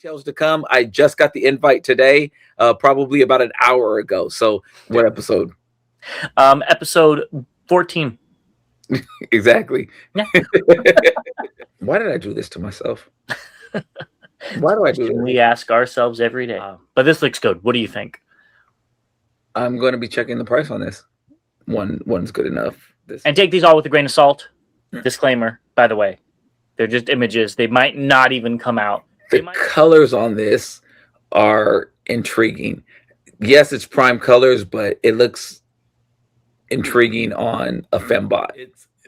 details to come. I just got the invite today, probably about an hour ago. So what episode? Episode 14. Exactly. Yeah. Why did I do this to myself? Why do I do this? We ask ourselves every day. But this looks good. What do you think? I'm going to be checking the price on this. One's good enough. And take these all with a grain of salt. Disclaimer, by the way. They're just images. They might not even come out. The colors on this are intriguing. Yes, it's prime colors, but it looks intriguing on a fembot.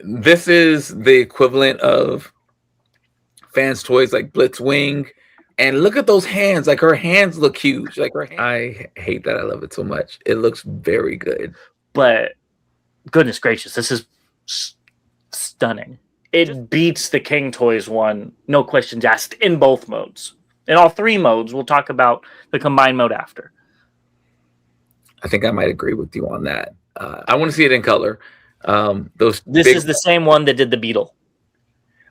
This is the equivalent of fans' toys like Blitzwing. And look at those hands. Like, her hands look huge. I hate that I love it so much. It looks very good. But goodness gracious, this is stunning. It beats the King Toys one, no questions asked, in both modes. In all three modes, we'll talk about the combined mode after. I think I might agree with you on that. I want to see it in color. This is the same one that did the Beetle.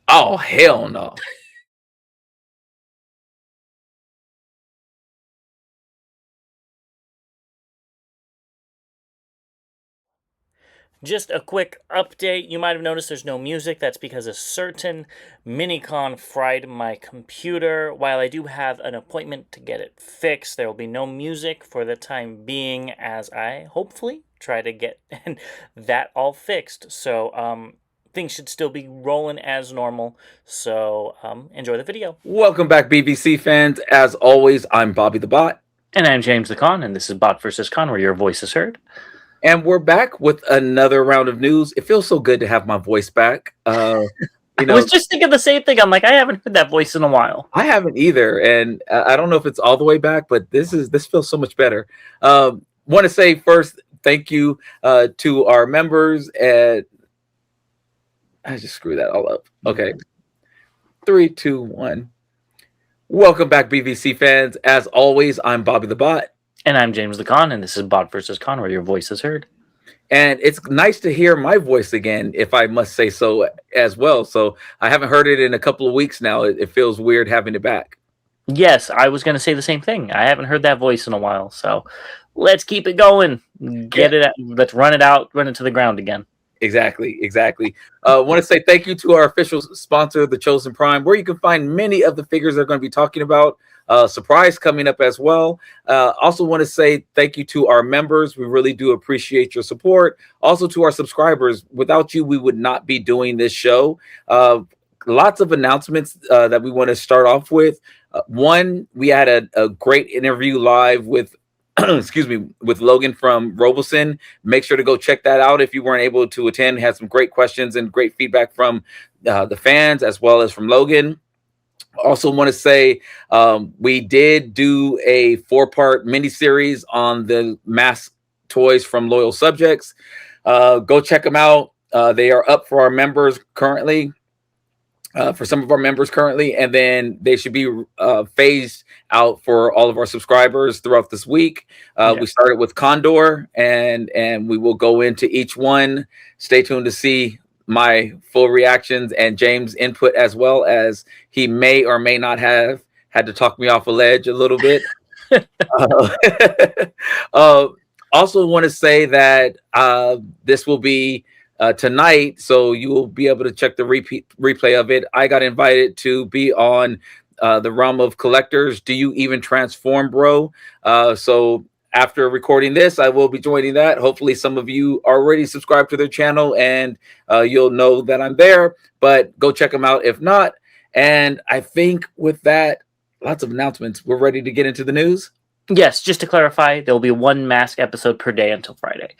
Oh, hell no. Just a quick update. You might have noticed there's no music. That's because a certain Minicon fried my computer. While I do have an appointment to get it fixed, there will be no music for the time being as I hopefully try to get that all fixed. So things should still be rolling as normal. So enjoy the video. Welcome back, BBC fans. As always, I'm Bobby the Bot. And I'm James the Con, and this is Bot vs. Con, where your voice is heard. And we're back with another round of news. It feels so good to have my voice back. I was just thinking the same thing. I'm like, I haven't heard that voice in a while. I haven't either, and I don't know if it's all the way back, but this feels so much better. Want to say first, thank you to our members. And I just screwed that all up. Okay, 3, 2, 1. Welcome back, BBC fans. As always, I'm Bobby the Bot. And I'm James the Con, and this is Bot vs. Con, where your voice is heard. And it's nice to hear my voice again, if I must say so as well. So I haven't heard it in a couple of weeks now. It feels weird having it back. Yes, I was going to say the same thing. I haven't heard that voice in a while. So let's keep it going. Get it out. Let's run it out, run it to the ground again. Exactly. Want to say thank you to our official sponsor, The Chosen Prime, where you can find many of the figures they're going to be talking about. Surprise coming up as well. Also want to say thank you to our members. We really do appreciate your support. Also to our subscribers. Without you, we would not be doing this show. Lots of announcements that we want to start off with. One, we had a great interview live with with Logan from Roboson. Make sure to go check that out if you weren't able to attend. Had some great questions and great feedback from the fans as well as from Logan. Also want to say we did do a 4-part miniseries on the mask toys from loyal subjects. Go check them out. They are up for our members currently. For some of our members currently, and then they should be phased out for all of our subscribers throughout this week. We started with Condor, and we will go into each one. Stay tuned to see my full reactions and James' input, as well as he may or may not have had to talk me off a ledge a little bit. Also want to say that this will be tonight, so you will be able to check the replay of it. I got invited to be on the realm of collectors. Do you even transform, bro? So after recording this, I will be joining that. Hopefully some of you already subscribed to their channel, and you'll know that I'm there, but go check them out if not. And I think with that, lots of announcements. We're ready to get into the news. Yes, just to clarify, there will be one mask episode per day until Friday.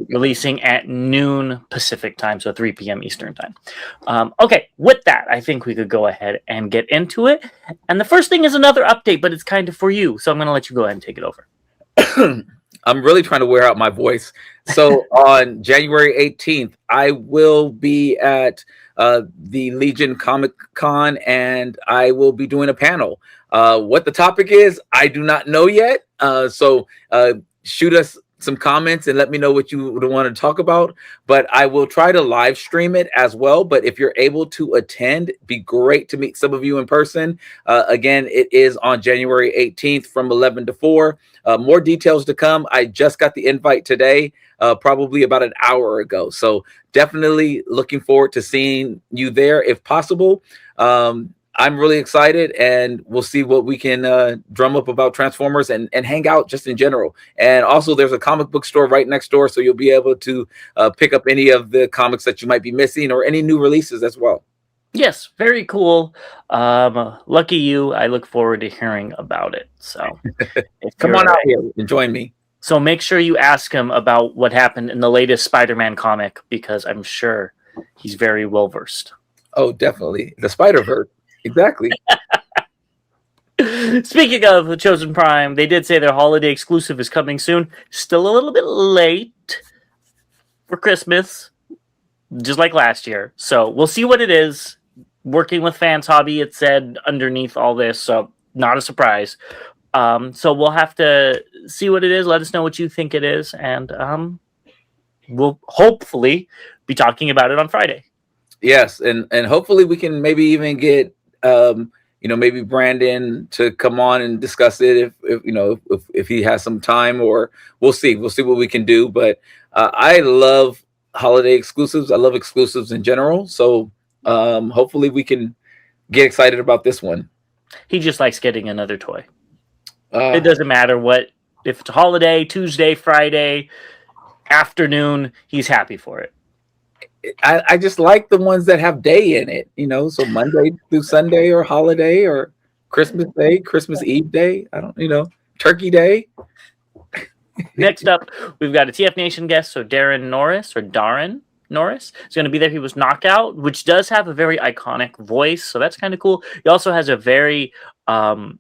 Releasing at noon Pacific time, so 3 p.m. Eastern time. Okay, with that, I think we could go ahead and get into it. And the first thing is another update, but it's kind of for you, so I'm going to let you go ahead and take it over. I'm really trying to wear out my voice. So on January 18th, I will be at the Legion Comic Con, and I will be doing a panel. What the topic is, I do not know yet. So shoot us some comments and let me know what you would want to talk about. But I will try to live stream it as well. But if you're able to attend, be great to meet some of you in person. Again, it is on January 18th from 11 to 4. More details to come. I just got the invite today, probably about an hour ago. So definitely looking forward to seeing you there if possible. I'm really excited, and we'll see what we can drum up about Transformers and hang out just in general. And also, there's a comic book store right next door, so you'll be able to pick up any of the comics that you might be missing or any new releases as well. Yes, very cool. Lucky you. I look forward to hearing about it. So come on out here and join me. So make sure you ask him about what happened in the latest Spider-Man comic, because I'm sure he's very well versed. Oh, definitely. The Spider-Verse. Exactly. Speaking of the Chosen Prime, they did say their holiday exclusive is coming soon. Still a little bit late for Christmas, just like last year. So we'll see what it is. Working with Fans Hobby, it said underneath all this, so not a surprise. So we'll have to see what it is. Let us know what you think it is, and we'll hopefully be talking about it on Friday. Yes, and hopefully we can maybe even get maybe Brandon to come on and discuss it if he has some time, or we'll see what we can do. But I love holiday exclusives. I love exclusives in general. So hopefully we can get excited about this one. He just likes getting another toy. It doesn't matter if it's a holiday, Tuesday, Friday, afternoon, he's happy for it. I just like the ones that have day in it, so Monday through Sunday, or holiday, or Christmas Day, Christmas Eve Day. I don't, Turkey Day. Next up, we've got a TF Nation guest. So Darren Norris is going to be there. He was Knockout, which does have a very iconic voice. So that's kind of cool. He also has a very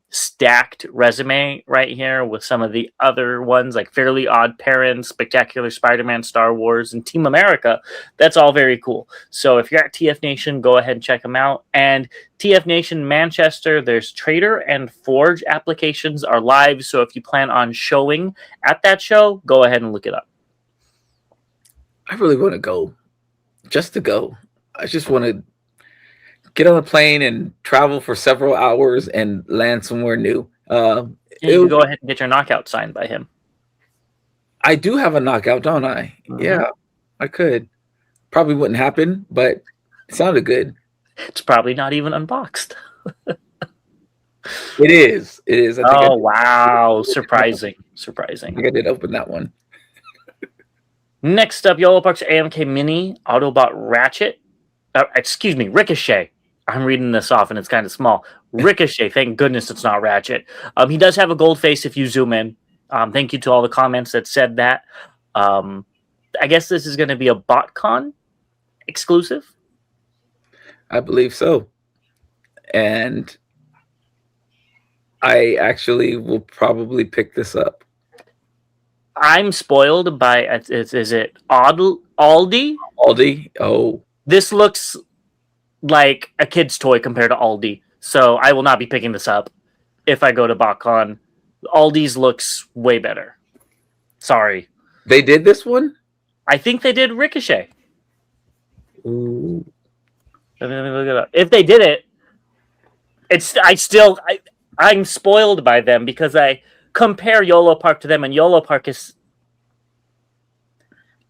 stacked resume right here with some of the other ones like Fairly Odd Parents, Spectacular Spider-Man, Star Wars, and Team America. That's all very cool. So if you're at TF Nation, go ahead and check them out. And TF Nation Manchester, there's Trader and Forge applications are live. So if you plan on showing at that show, go ahead and look it up. I really want to go, just to go. I just want to get on a plane and travel for several hours and land somewhere new. You can go ahead and get your Knockout signed by him. I do have a Knockout, don't I? Mm-hmm. Yeah, I could. Probably wouldn't happen, but it sounded good. It's probably not even unboxed. It is. It is. Wow. Surprising. I think I did open that one. Next up, Yolo Park's AMK Mini Autobot Ratchet. Ricochet. I'm reading this off and it's kind of small. Ricochet. Thank goodness it's not Ratchet. He does have a gold face if you zoom in. Thank you to all the comments that said that. I guess this is going to be a BotCon exclusive. I believe so. And I actually will probably pick this up. I'm spoiled by, is it Aldi? Aldi? Oh. This looks like a kid's toy compared to Aldi. So I will not be picking this up if I go to BotCon. Aldi's looks way better. Sorry. They did this one? I think they did Ricochet. Ooh. Let me look it up. If they did it, I'm spoiled by them because I compare Yolo Park to them, and Yolo Park is,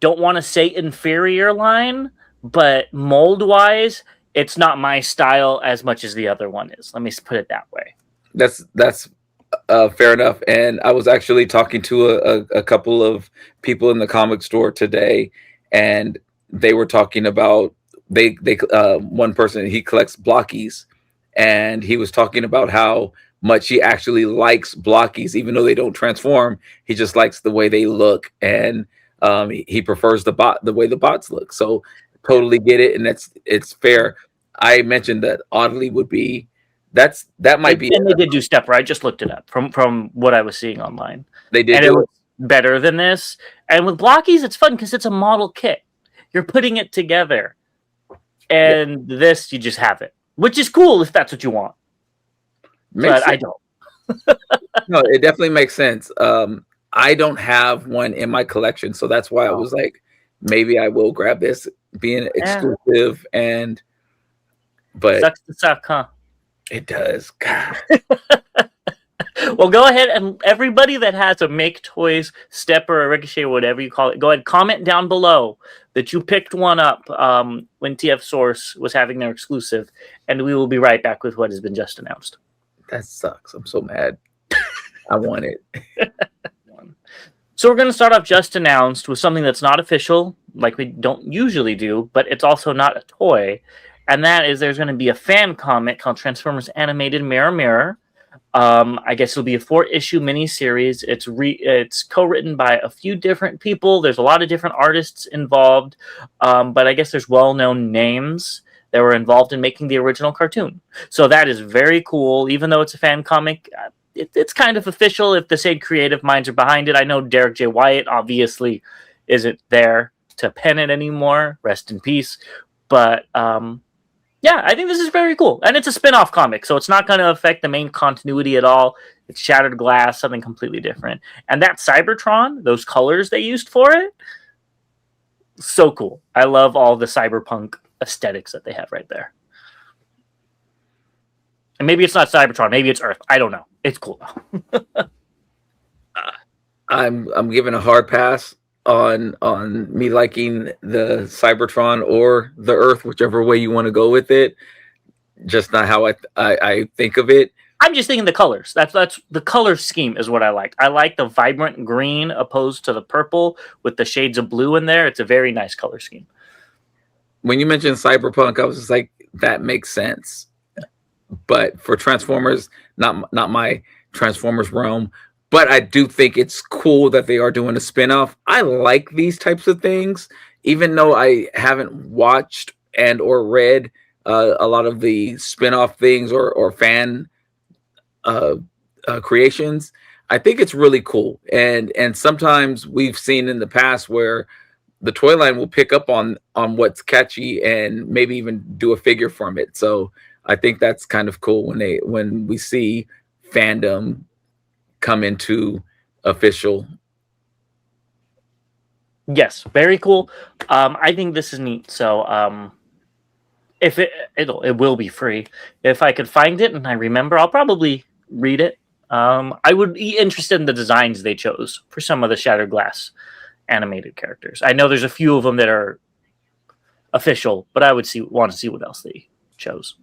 don't want to say inferior line, but mold-wise, it's not my style as much as the other one is. Let me put it that way. That's fair enough. And I was actually talking to a couple of people in the comic store today, and they were talking about one person, he collects Blokees, and he was talking about how much he actually likes Blokees, even though they don't transform. He just likes the way they look, and he prefers the way the bots look. So totally get it, and it's fair. I mentioned that Oddly would be that might be, and they did do Stepper. I just looked it up from what I was seeing online. They did, and it was better than this. And with Blokees, it's fun because it's a model kit. You're putting it together, and this you just have it, which is cool if that's what you want. But I don't. No, it definitely makes sense. I don't have one in my collection, so that's why I was like, maybe I will grab this, being exclusive, but sucks to suck, huh? It does. God. Well, go ahead and everybody that has a Make Toys Stepper or Ricochet or whatever you call it, go ahead, comment down below that you picked one up when TF Source was having their exclusive, and we will be right back with what has been just announced. That sucks. I'm so mad. I want it. So we're going to start off just announced with something that's not official, like we don't usually do, but it's also not a toy, and that is there's going to be a fan comic called Transformers Animated Mirror Mirror. I guess it'll be a 4-issue miniseries. It's co-written by a few different people. There's a lot of different artists involved, but I guess there's well-known names that were involved in making the original cartoon. So that is very cool. Even though it's a fan comic, it's kind of official if the same creative minds are behind it. I know Derek J. Wyatt obviously isn't there to pen it anymore. Rest in peace. But yeah, I think this is very cool. And it's a spin-off comic, so it's not going to affect the main continuity at all. It's Shattered Glass, something completely different. And that Cybertron, those colors they used for it, so cool. I love all the cyberpunk aesthetics that they have right there. And maybe it's not Cybertron, maybe it's Earth. I don't know. It's cool though. I'm giving a hard pass on me liking the Cybertron or the Earth, whichever way you want to go with it. Just not how I think of it. I'm just thinking the colors. That's the color scheme is what I like. I like the vibrant green opposed to the purple with the shades of blue in there. It's a very nice color scheme. When you mentioned cyberpunk, I was just like, that makes sense. But for Transformers, not my Transformers realm. But I do think it's cool that they are doing a spinoff. I like these types of things, even though I haven't watched and or read a lot of the spinoff things or fan creations. I think it's really cool. And sometimes we've seen in the past where the toy line will pick up on what's catchy and maybe even do a figure from it. So I think that's kind of cool when we see fandom come into official. Yes, very cool. I think this is neat. So if it will be free. If I could find it and I remember, I'll probably read it. I would be interested in the designs they chose for some of the Shattered Glass animated characters. I know there's a few of them that are official, but I would want to see what else they chose.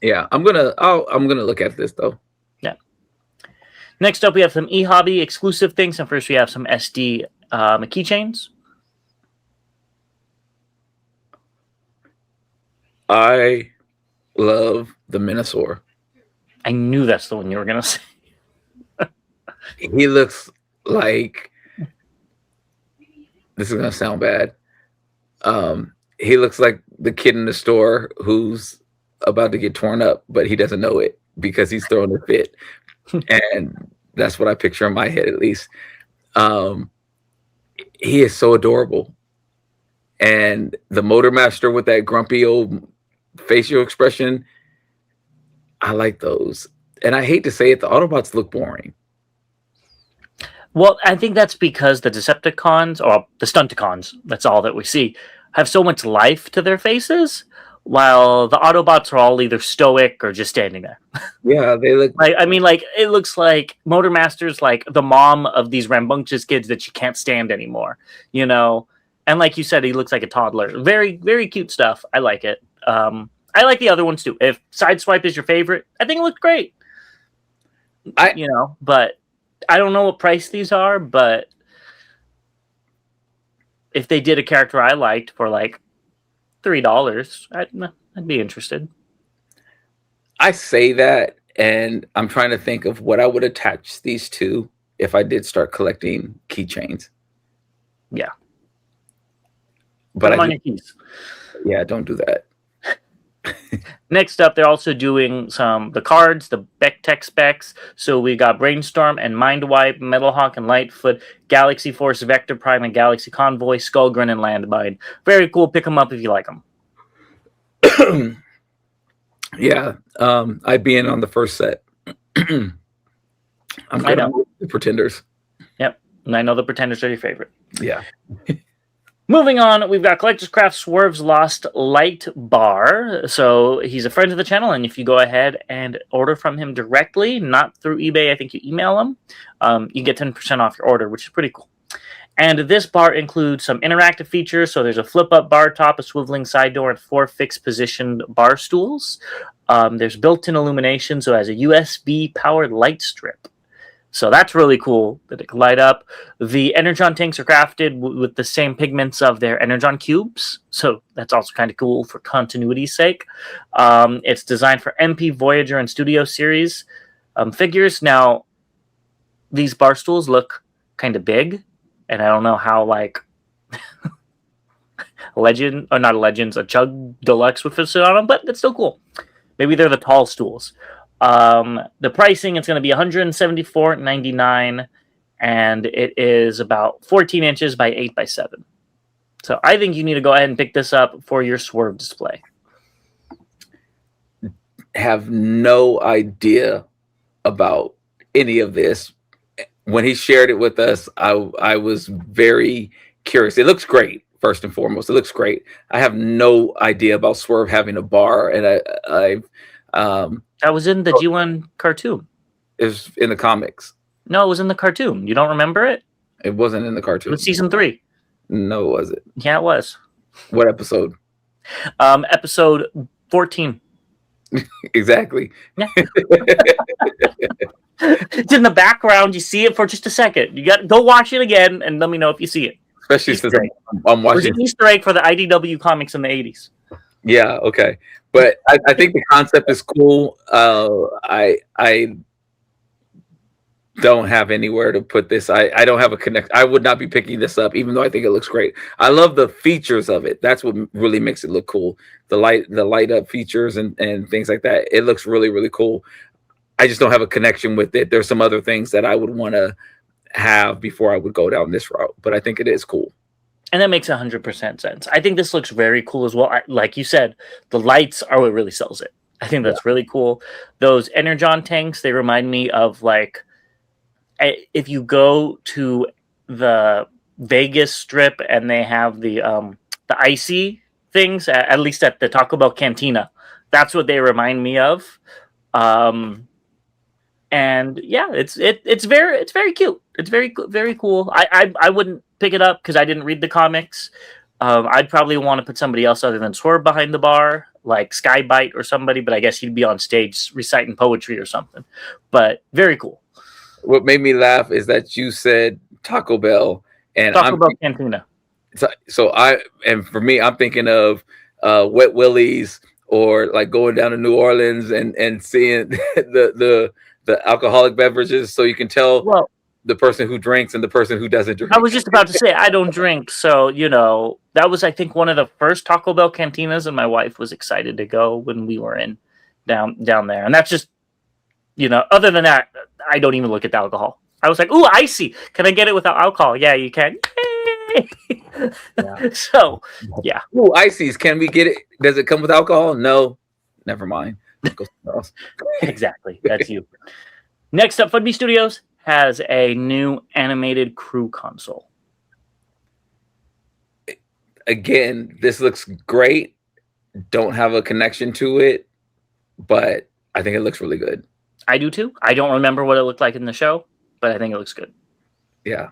Yeah, I'm gonna look at this though. Yeah. Next up, we have some eHobby exclusive things, and first we have some SD keychains. I love the Minosaur. I knew that's the one you were gonna say. He looks like, this is gonna sound bad. He looks like the kid in the store who's about to get torn up, but he doesn't know it because he's throwing a fit. And that's what I picture in my head, at least. He is so adorable. And the Motor Master with that grumpy old facial expression, I like those. And I hate to say it, the Autobots look boring. Well, I think that's because the Decepticons, or the Stunticons, that's all that we see, have so much life to their faces, while the Autobots are all either stoic or just standing there. Yeah, they look like, I mean, like, it looks like Motor Master's like the mom of these rambunctious kids that she can't stand anymore, you know? And like you said, he looks like a toddler. Very, very cute stuff. I like it. I like the other ones too. If Sideswipe is your favorite, I think it looked great. But I don't know what price these are, but if they did a character I liked for like $3, I'd be interested. I say that, and I'm trying to think of what I would attach these to if I did start collecting keychains. Yeah. But on your keys. Yeah, don't do that. Next up, they're also doing the cards, the Beck Tech specs. So we got Brainstorm and Mindwipe, Metalhawk and Lightfoot, Galaxy Force, Vector Prime and Galaxy Convoy, Skullgrin and Landmine. Very cool. Pick them up if you like them. Yeah, I'd be in on the first set. I'm good on the Pretenders. Yep. And I know the Pretenders are your favorite. Yeah. Moving on, we've got Collector's Craft Swerve's Lost Light Bar. So he's a friend of the channel, and if you go ahead and order from him directly, not through eBay, I think you email him, you get 10% off your order, which is pretty cool. And this bar includes some interactive features. So there's a flip-up bar top, a swiveling side door, and 4 fixed-positioned bar stools. There's built-in illumination, so it has a USB-powered light strip. So that's really cool that it can light up. The Energon tanks are crafted with the same pigments of their Energon cubes. So that's also kind of cool for continuity's sake. It's designed for MP, Voyager, and Studio Series figures. Now, these bar stools look kind of big. And I don't know how, like, a Chug Deluxe would fit on them, but it's still cool. Maybe they're the tall stools. The pricing, it's going to be $174.99, and it is about 14 inches by 8 by 7. So I think you need to go ahead and pick this up for your Swerve display. Have no idea about any of this. When he shared it with us, I was very curious. It looks great, first and foremost. It looks great. I have no idea about Swerve having a bar, and that was in the G1 cartoon. It was in the comics. No, it was in the cartoon. You don't remember it? It wasn't in the cartoon. It was season 3. No, was it? Yeah, it was. What episode? Episode 14. Exactly. Yeah. It's in the background. You see it for just a second. You got to go watch it again and let me know if you see it. Especially since I'm watching. It was an Easter egg for the IDW comics in the 80s. Yeah, okay. But I think the concept is cool. I don't have anywhere to put this. I don't have a connect. I would not be picking this up, even though I think it looks great. I love the features of it. That's what really makes it look cool. The light up features and things like that. It looks really, really cool. I just don't have a connection with it. There's some other things that I would want to have before I would go down this route, but I think it is cool. And that makes 100% sense. I think this looks very cool as well. Like you said, the lights are what really sells it. I think that's really cool. Those Energon tanks, they remind me of, like, if you go to the Vegas Strip and they have the icy things, at least at the Taco Bell Cantina, that's what they remind me of. And yeah, it's very cute. It's very cool. I wouldn't pick it up because I didn't read the comics. I'd probably want to put somebody else other than Swerve behind the bar, like Skybite or somebody, but I guess he'd be on stage reciting poetry or something. But very cool. What made me laugh is that you said Taco Bell and Taco Bell Cantina. So for me, I'm thinking of Wet Willie's, or like going down to New Orleans and seeing the alcoholic beverages, so you can tell the person who drinks and the person who doesn't drink. I was just about to say, I don't drink, so that was, I think, one of the first Taco Bell cantinas, and my wife was excited to go when we were down there. And that's just, other than that, I don't even look at the alcohol. I was like, ooh, icy. Can I get it without alcohol? Yeah, you can. Yeah. So, yeah. Ooh, ices. Can we get it? Does it come with alcohol? No. Never mind. Go somewhere else. Exactly. That's you. Next up, Funby Studios has a new animated crew console. Again, this looks great. Don't have a connection to it, but I think it looks really good. I do too. I don't remember what it looked like in the show, but I think it looks good. Yeah.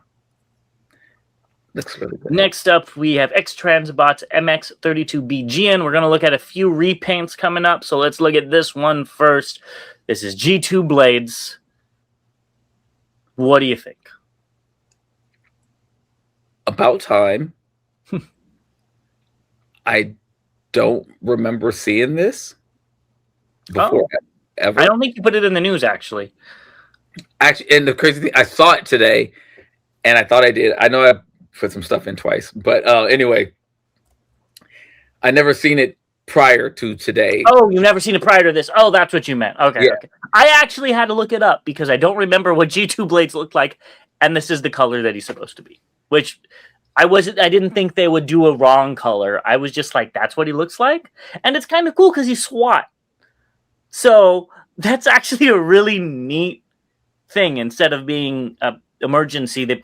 Looks really good. Next up, we have X-Transbots MX32BGN. We're going to look at a few repaints coming up, so let's look at this one first. This is G2 Blades. What do you think? About time. I don't remember seeing this before ever. I don't think you put it in the news, actually. Actually, and the crazy thing, I saw it today, and I thought I did. I know I put some stuff in twice, but anyway, I never seen it prior to today. Oh, you've never seen it prior to this? Oh, that's what you meant. Okay, yeah. Okay. I actually had to look it up because I don't remember what G2 Blades looked like, and this is the color that he's supposed to be. Which I didn't think they would do a wrong color. I was just like, that's what he looks like, and it's kind of cool because he's SWAT. So that's actually a really neat thing. Instead of being emergency. They've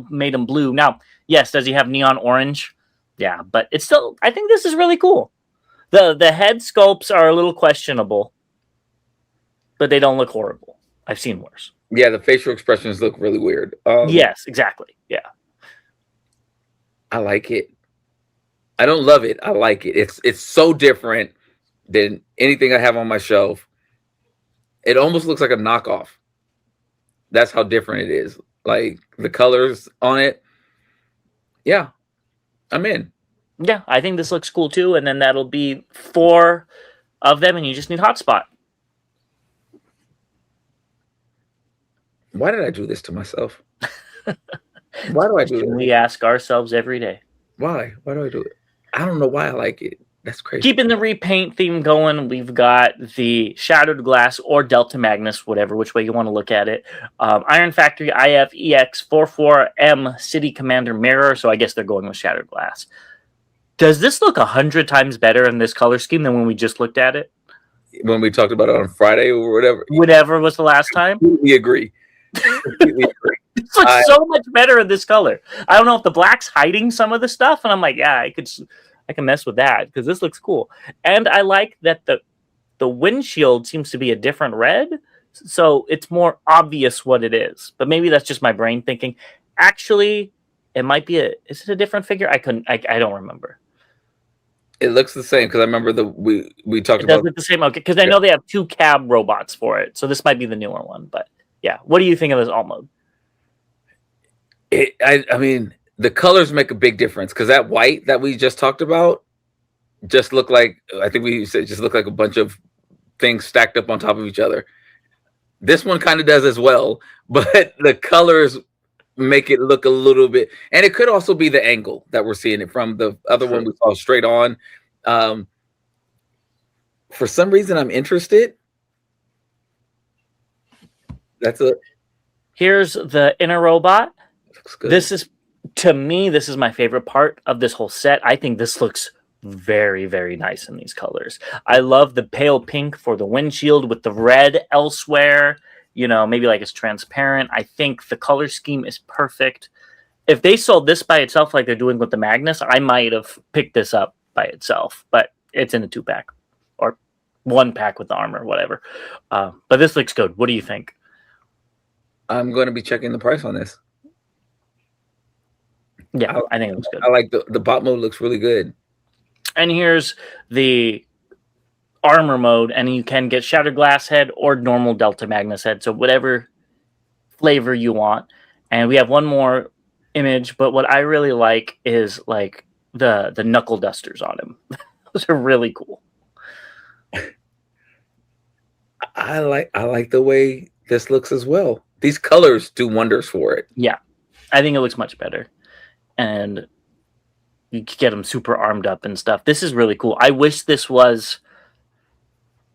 made him blue. Now, yes, does he have neon orange? Yeah, but it's still, I think this is really cool. The head sculpts are a little questionable, but they don't look horrible. I've seen worse. Yeah, the facial expressions look really weird. Yes, exactly. Yeah. I like it. I don't love it. I like it. It's so different than anything I have on my shelf. It almost looks like a knockoff. That's how different it is. Like the colors on it. Yeah, I'm in. Yeah, I think this looks cool too. And then that'll be 4 of them, and you just need hotspot. Why did I do this to myself? Why do I do this? We ask ourselves every day. Why? Why do I do it? I don't know why I like it. That's crazy. Keeping the repaint theme going, we've got the Shattered Glass or Delta Magnus, which way you want to look at it. Iron Factory IFEX44M City Commander Mirror, so I guess they're going with Shattered Glass. Does this look 100 times better in this color scheme than when we just looked at it? When we talked about it on Friday or whatever? Whatever was the last time? Completely agree. Completely agree. This looks so much better in this color. I don't know if the black's hiding some of the stuff, and I'm like, yeah, I can mess with that because this looks cool. And I like that the windshield seems to be a different red, so it's more obvious what it is. But maybe that's just my brain thinking. Actually, it might be is it a different figure? I don't remember. It looks the same because I remember we talked about. Does it look the same? Okay, because I know they have 2 cab robots for it, so this might be the newer one. But yeah, what do you think of this alt mode? I mean, the colors make a big difference because that white that we just talked about just looked like, I think we said, just looked like a bunch of things stacked up on top of each other. This one kind of does as well, but the colors make it look a little bit, and it could also be the angle that we're seeing it from. The other one we saw straight on. For some reason, I'm interested. Here's the inner robot. Looks good. This is, to me, this is my favorite part of this whole set. I think this looks very, very nice in these colors. I love the pale pink for the windshield with the red elsewhere. You know, maybe like it's transparent. I think the color scheme is perfect. If they sold this by itself like they're doing with the Magnus, I might have picked this up by itself. But it's in a 2-pack or 1-pack with the armor, whatever. But this looks good. What do you think? I'm going to be checking the price on this. Yeah, I think it looks good. I like the bot mode looks really good. And here's the armor mode, and you can get Shattered Glass head or normal Delta Magnus head, so whatever flavor you want. And we have one more image, but what I really like is like the knuckle dusters on him. Those are really cool. I like the way this looks as well. These colors do wonders for it. Yeah, I think it looks much better. And you can get them super armed up and stuff. This is really cool. I wish this was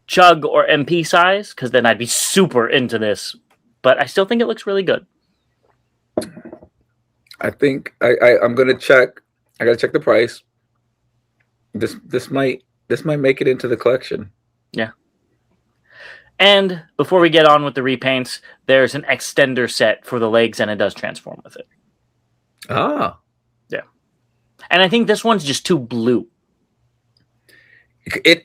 Chug or MP size, because then I'd be super into this. But I still think it looks really good. I think I'm gonna check. I gotta check the price. This might make it into the collection. Yeah. And before we get on with the repaints, there's an extender set for the legs, and it does transform with it. Ah. Yeah. And I think this one's just too blue.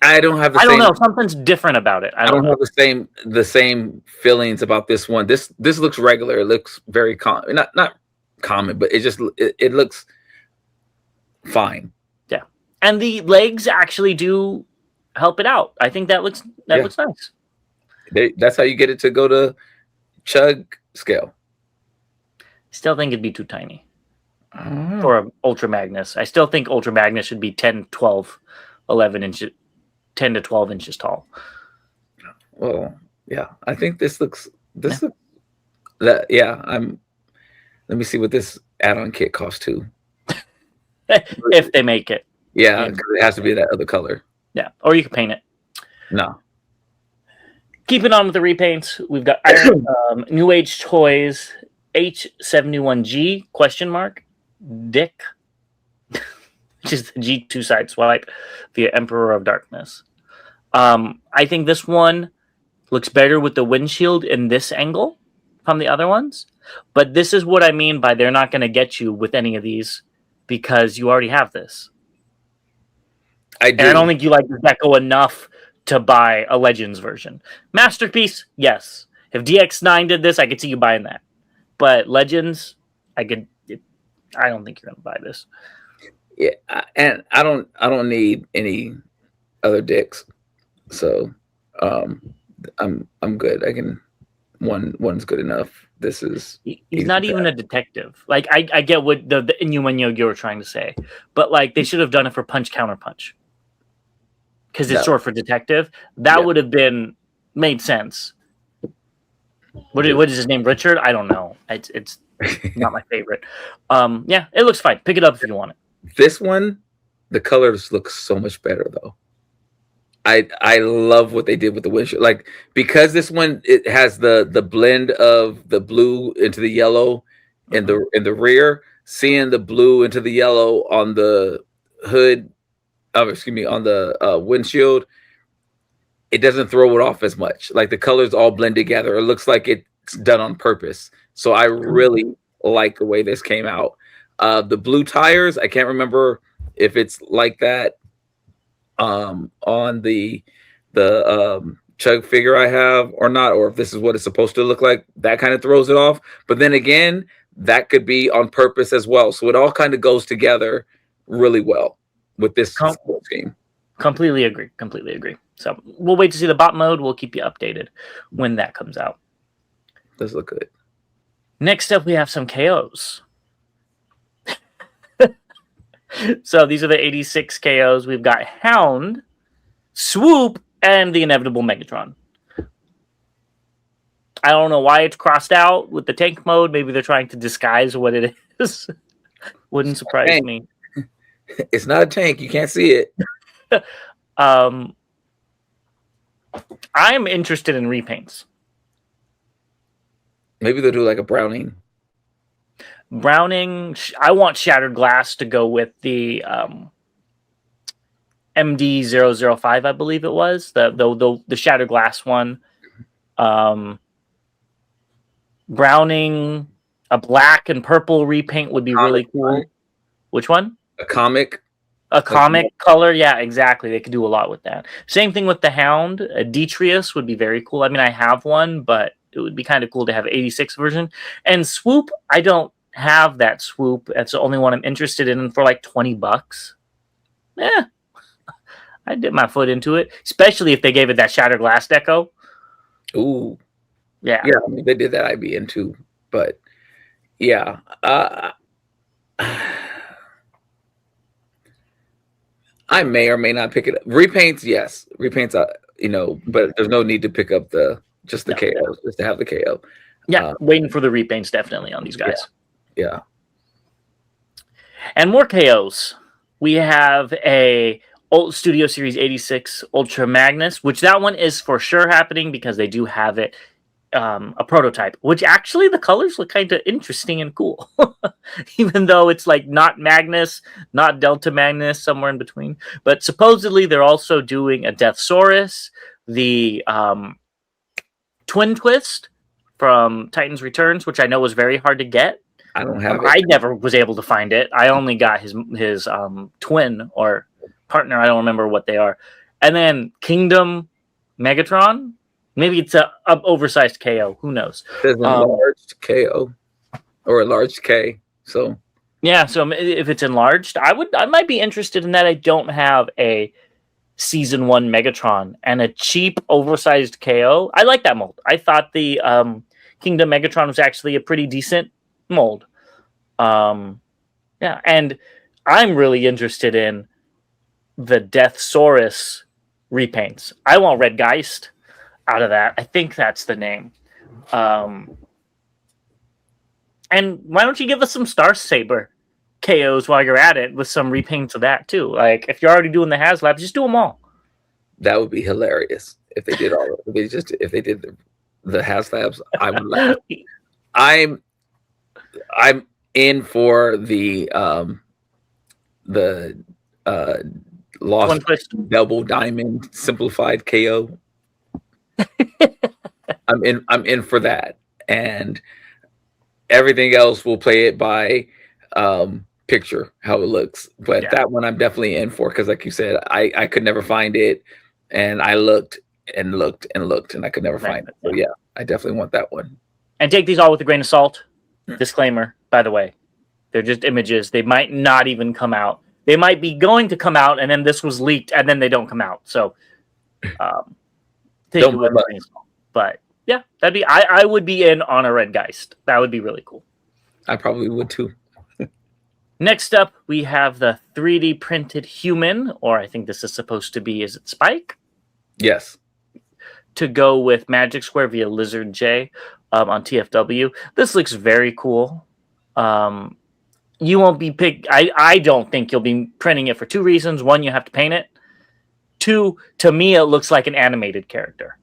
I don't have the I same. don't know. Something's different about it. I don't have the same feelings about this one. This looks regular. It looks very common. Not common, but it looks fine. Yeah. And the legs actually do help it out. I think that looks nice. That's how you get it to go to Chug scale. Still think it'd be too tiny for an Ultra Magnus. I still think Ultra Magnus should be 10, 12, 11 inches, 10 to 12 inches tall. Well, yeah, I think this looks let me see what this add-on kit costs too. If they make it. Yeah, because it has to be that other color. Yeah, or you can paint it. No. Keeping on with the repaints, we've got New Age Toys H71G ? Dick, which is the G2 side swipe, the Emperor of Darkness. I think this one looks better with the windshield in this angle. from the other ones. But this is what I mean by they're not going to get you with any of these because you already have this. I do. And I don't think you like Deco enough to buy a Legends version. Masterpiece, yes. If DX9 did this, I could see you buying that. But Legends, I don't think you're going to buy this. Yeah, and I don't need any other dicks, so I'm good. I can one's good enough. This is he's not even a detective. Like I get what the innuendo you were trying to say, but like they should have done it for punch counter punch because it's short for detective. That would have been made sense. What is his name? Richard? I don't know. It's not my favorite. Yeah, it looks fine. Pick it up if you want it. This one, the colors look so much better though. I love what they did with the windshield. Like because this one it has the blend of the blue into the yellow in the rear, seeing the blue into the yellow on the hood, on the windshield, it doesn't throw it off as much. Like the colors all blend together. It looks like it's done on purpose. So I really like the way this came out. The blue tires, I can't remember if it's like that on the chug figure I have or not, or if this is what it's supposed to look like. That kind of throws it off. But then again, that could be on purpose as well. So it all kind of goes together really well with this scheme. Completely agree. So we'll wait to see the bot mode. We'll keep you updated when that comes out. Does look good. Next up, we have some KOs. So these are the 86 KOs. We've got Hound, Swoop, and the inevitable Megatron. I don't know why it's crossed out with the tank mode. Maybe they're trying to disguise what it is. Wouldn't surprise me. It's not a tank. You can't see it. I'm interested in repaints. Maybe they'll do like a Browning. I want Shattered Glass to go with the MD-005, I believe it was. The Shattered Glass one. Browning, a black and purple repaint would be really cool. Right? Which one? A comic color. Yeah, exactly. They could do a lot with that. Same thing with the Hound. A Detrius would be very cool. I mean, I have one, but it would be kind of cool to have 86 version. And Swoop, I don't have that Swoop. That's the only one I'm interested in for like $20. I dip my foot into it, especially if they gave it that Shattered Glass deco. Ooh, yeah. I mean, they did that. I'd be into, but yeah, I may or may not pick it up. Repaints, yes, repaints. But there's no need to pick up KO, just to have the KO. Yeah, waiting for the repaints definitely on these guys. Yeah. And more KOs. We have a old Studio Series 86 Ultra Magnus, which that one is for sure happening because they do have it, a prototype, which actually the colors look kind of interesting and cool. Even though it's like not Magnus, not Delta Magnus, somewhere in between. But supposedly they're also doing a Deathsaurus, the Twin Twist from Titans Returns, which I know was very hard to get. I don't have it. I never was able to find it. I only got his twin or partner. I don't remember what they are. And then Kingdom Megatron. Maybe it's a oversized KO. Who knows? There's a large KO or a large K. So yeah. So if it's enlarged, I might be interested in that. I don't have a Season 1 Megatron and a cheap oversized KO. I like that mold. I thought the Kingdom Megatron was actually a pretty decent mold. Yeah, and I'm really interested in the Deathsaurus repaints. I want Red Geist out of that. I think that's the name. And why don't you give us some Star Saber KOs while you're at it with some repaints of that too? Like if you're already doing the HasLabs, just do them all. That would be hilarious if they did all of it. If they did the HasLabs, I would laugh. I'm in for the Lost Double Diamond Simplified KO. I'm in for that. and everything else will play it by picture how it looks. But that one I'm definitely in for, because like you said, I could never find it, and I looked and looked and looked, and I could never find it. So yeah, I definitely want that one. And take these all with a grain of salt. Disclaimer, by the way, they're just images. They might not even come out. They might be going to come out, and then this was leaked, and then they don't come out. So take it with a grain of salt. But yeah, that'd be. I would be in on a Red Geist. That would be really cool. I probably would too. Next up, we have the 3D printed human, or I think this is supposed to be, is it Spike? Yes. To go with Magic Square via Lizard J on TFW. This looks very cool. You won't be I don't think you'll be printing it for two reasons. One, you have to paint it. Two, to me, it looks like an animated character.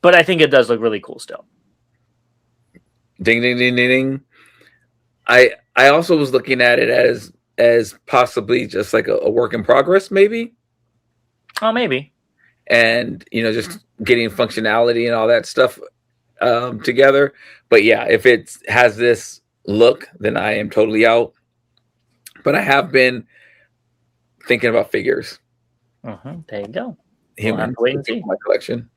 But I think it does look really cool still. Ding, ding, ding, ding, ding. I also was looking at it as possibly just like a work in progress, maybe. Oh, maybe. And, just getting functionality and all that stuff together. But yeah, if it has this look, then I am totally out. But I have been thinking about figures. There you go. We'll have to wait and see my collection.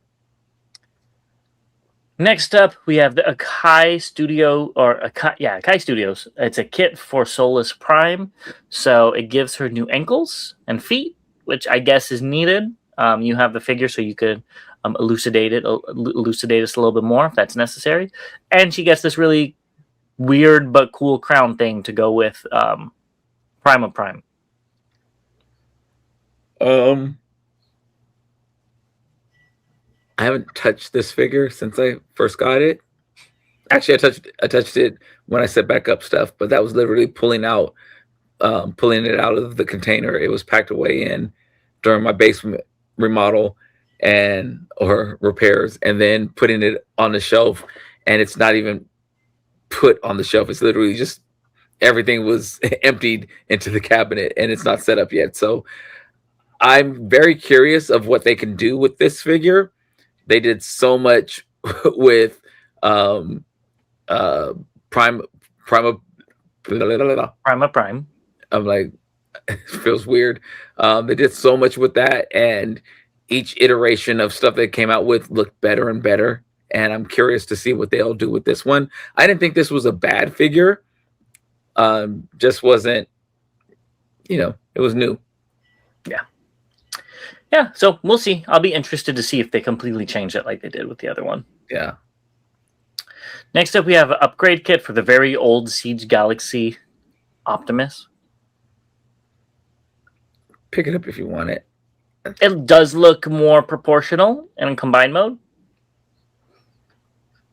Next up, we have the Akai Studio, Akai Studios. It's a kit for Solus Prime, so it gives her new ankles and feet, which I guess is needed. You have the figure, so you could elucidate us a little bit more if that's necessary. And she gets this really weird but cool crown thing to go with Prime of Prime. I haven't touched this figure since I first got it. Actually, I touched it when I set back up stuff, but that was literally pulling it out of the container. It was packed away in during my basement remodel or repairs, and then putting it on the shelf, and it's not even put on the shelf. It's literally just everything was emptied into the cabinet, and it's not set up yet. So I'm very curious of what they can do with this figure. They did so much with Prime of Prime. I'm like, it feels weird. They did so much with that, and each iteration of stuff they came out with looked better and better. And I'm curious to see what they'll do with this one. I didn't think this was a bad figure. Just wasn't, it was new. Yeah, so we'll see. I'll be interested to see if they completely change it like they did with the other one. Yeah. Next up, we have an upgrade kit for the very old Siege Galaxy Optimus. Pick it up if you want it. It does look more proportional in combined mode.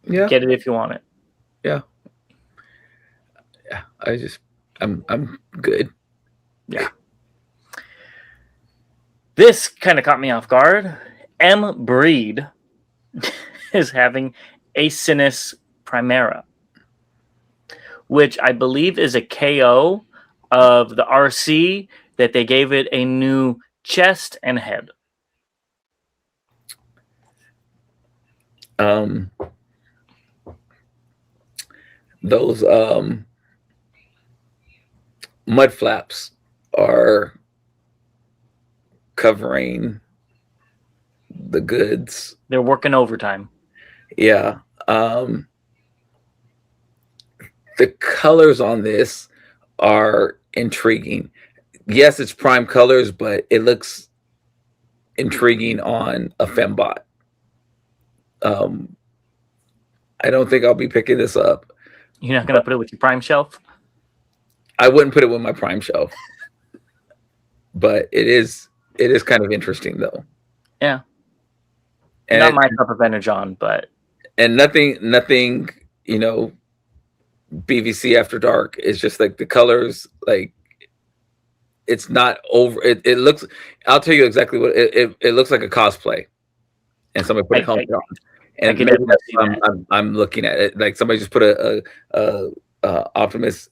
Yeah. Get it if you want it. Yeah. Yeah. I'm good. Yeah. This kind of caught me off guard. M. Breed is having a Sinus Primera, which I believe is a KO of the RC that they gave it a new chest and head. Those mud flaps are covering the goods. They're working overtime. Yeah. The colors on this are intriguing. Yes, it's Prime colors, but it looks intriguing on a fembot. I don't think I'll be picking this up. You're not going to put it with your Prime shelf? I wouldn't put it with my Prime shelf. But it is kind of interesting, though. Yeah. And not my cup of energon, but... And nothing, BVC After Dark. It's just like the colors, like, it's not over. It looks... I'll tell you exactly what... It looks like a cosplay. And somebody put a helmet on. And maybe I'm looking at it. Like, somebody just put a Optimus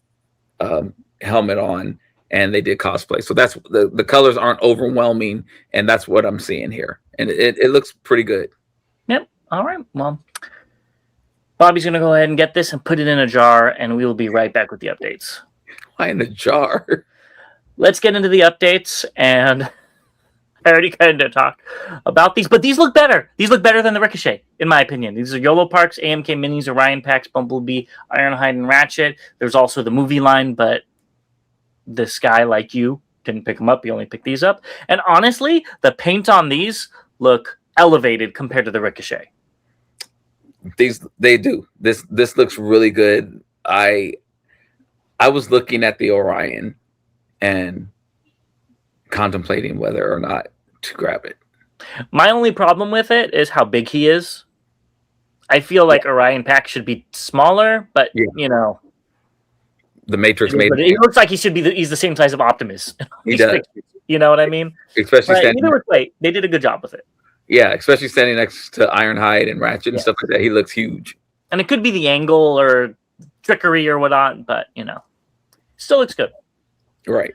helmet on, and they did cosplay. So that's the colors aren't overwhelming, and that's what I'm seeing here. And it looks pretty good. Yep. All right. Well, Bobby's going to go ahead and get this and put it in a jar, and we will be right back with the updates. Why in a jar? Let's get into the updates, and I already kind of talked about these, but these look better. These look better than the Ricochet, in my opinion. These are Yolo Parks, AMK Minis, Orion Packs, Bumblebee, Ironhide, and Ratchet. There's also the movie line, but this guy, like you, didn't pick them up. You only picked these up. And honestly, the paint on these look elevated compared to the Ricochet. They do. This looks really good. I was looking at the Orion and contemplating whether or not to grab it. My only problem with it is how big he is. I feel like Orion Pack should be smaller, but you know, the Matrix made it looks like he should be. He's the same size of Optimus. He does. You know what I mean? Especially standing. Either way, they did a good job with it. Yeah, especially standing next to Ironhide and Ratchet and stuff like that. He looks huge. And it could be the angle or trickery or whatnot, but you know, still looks good. Right.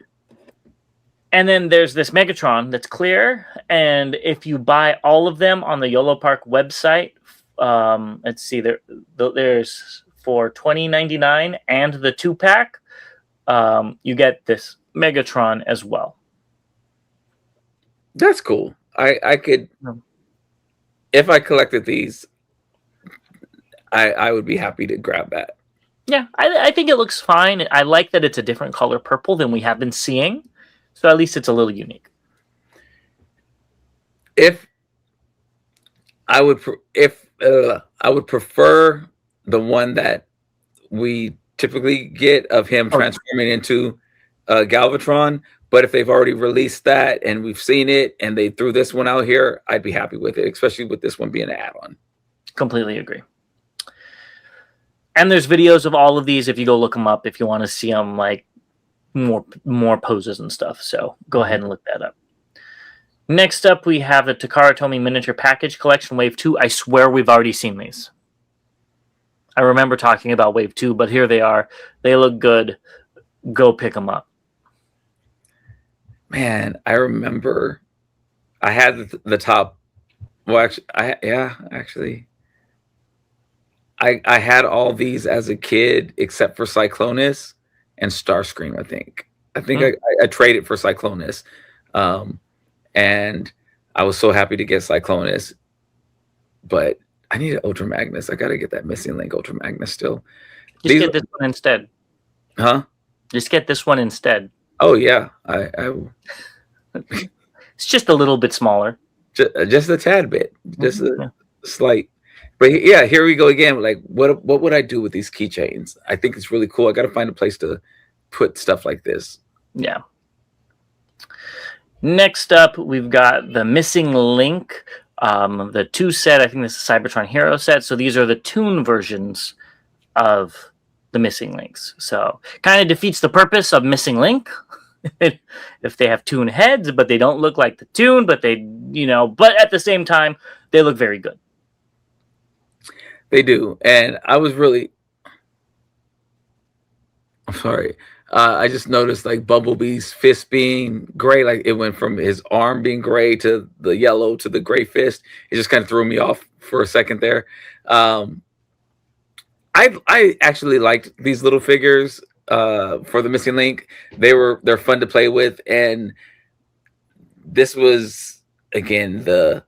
And then there's this Megatron that's clear, and if you buy all of them on the Yolo Park website, let's see, there's for $20.99 and the 2-pack, you get this Megatron as well. That's cool. I could, if I collected these, I would be happy to grab that. Yeah, I think it looks fine. I like that it's a different color purple than we have been seeing. So at least it's a little unique. I would prefer the one that we typically get of him transforming into Galvatron. But if they've already released that and we've seen it and they threw this one out here, I'd be happy with it, especially with this one being an add-on. Completely agree. And there's videos of all of these if you go look them up if you want to see them like more poses and stuff. So go ahead and look that up. Next up, we have the Takara Tomy Miniature Package Collection Wave 2. I swear we've already seen these. I remember talking about Wave 2, but here they are. They look good. Go pick them up. Man, I remember I had the top. Well, actually, I had all these as a kid except for Cyclonus and Starscream. I think I traded for Cyclonus, and I was so happy to get Cyclonus, but I need an Ultra Magnus. I got to get that missing link Ultra Magnus still. Get this one instead. Huh? Just get this one instead. Oh yeah, I It's just a little bit smaller. Just a tad bit, just a slight. But yeah, here we go again. Like, what would I do with these keychains? I think it's really cool. I got to find a place to put stuff like this. Yeah. Next up, we've got the Missing Link, the 2 set. I think this is Cybertron Hero set. So these are the Toon versions of the Missing Links. So kind of defeats the purpose of Missing Link if they have Toon heads, but they don't look like the Toon. But but at the same time, they look very good. They do, and I'm sorry. I just noticed like Bumblebee's fist being gray, like it went from his arm being gray to the yellow to the gray fist. It just kind of threw me off for a second there. I actually liked these little figures for the Missing Link. They're fun to play with, and this was again the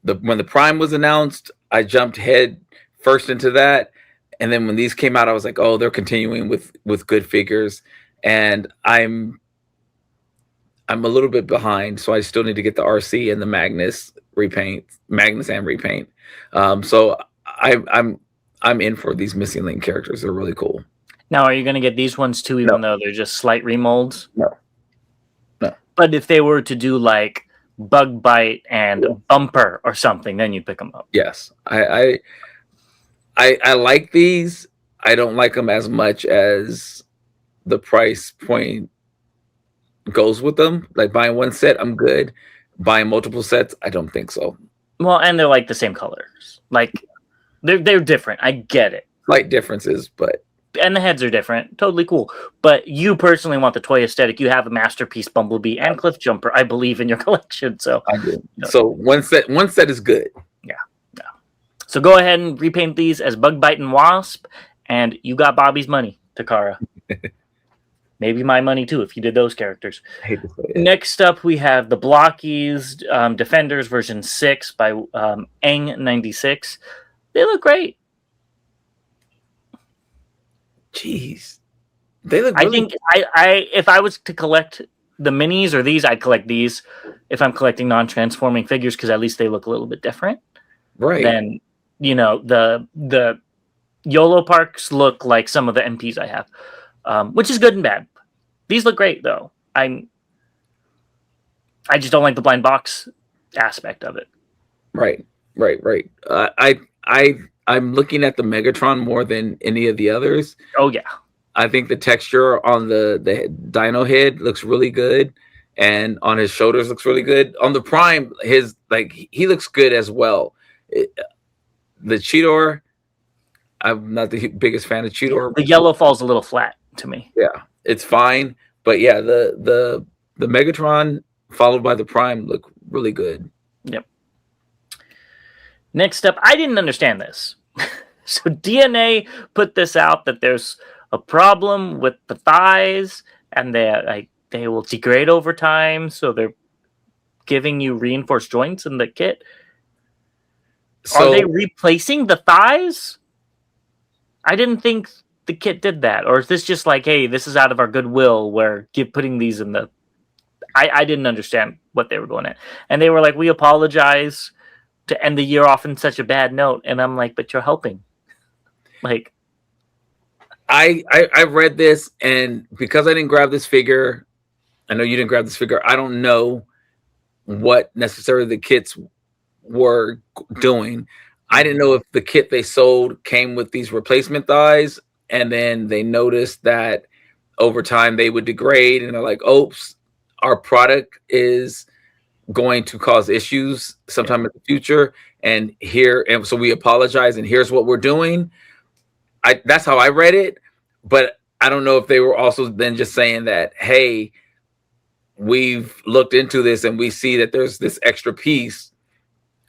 when the Prime was announced, I jumped head first into that, and then when these came out, I was like, oh, they're continuing with good figures, and I'm a little bit behind, so I still need to get the RC and the Magnus and repaint. So I'm in for these Missing Link characters. They're really cool. Now, are you going to get these ones too, even though they're just slight remolds? No. But if they were to do like Bug Bite and Bumper or something, then you'd pick them up. Yes, I like these. I don't like them as much as the price point goes with them. Like buying one set, I'm good. Buying multiple sets, I don't think so. Well, and they're like the same colors. Like they're different. I get it. Slight differences, but and the heads are different. Totally cool. But you personally want the toy aesthetic. You have a Masterpiece Bumblebee and Cliff Jumper, I believe, in your collection. So I do. So one set is good. Yeah. So go ahead and repaint these as Bug Bite and Wasp, and you got Bobby's money, Takara. Maybe my money too if you did those characters. I hate to say it. Next up, we have the Blokees Defenders version 6 by Eng96. They look great. Jeez, they look. I think I if I was to collect the minis or these, I'd collect these. If I'm collecting non-transforming figures, because at least they look a little bit different. right. Then the Yolo Parks look like some of the MPs I have, which is good and bad. These look great though. I just don't like the blind box aspect of it. Right. I'm looking at the Megatron more than any of the others. Oh yeah. I think the texture on the Dino head looks really good, and on his shoulders looks really good. On the Prime, he looks good as well. The Cheetor, I'm not the biggest fan of Cheetor. The yellow falls a little flat to me. Yeah, it's fine, but yeah, the Megatron followed by the Prime look really good. Yep. Next up, I didn't understand this. So DNA put this out that there's a problem with the thighs, and they will degrade over time. So they're giving you reinforced joints in the kit. So, are they replacing the thighs? I didn't think the kit did that. Or is this just like, hey, this is out of our goodwill, where putting these in the... I didn't understand what they were going at. And they were like, we apologize to end the year off in such a bad note. And I'm like, but you're helping. Like, I read this, and because I didn't grab this figure, I know you didn't grab this figure, I don't know what necessarily the kits were doing. I didn't know if the kit they sold came with these replacement thighs, and then they noticed that over time they would degrade, and they're like, oops, our product is going to cause issues sometime in the future, and so we apologize, and here's what we're doing. That's how I read it, but I don't know if they were also then just saying that, hey, we've looked into this and we see that there's this extra piece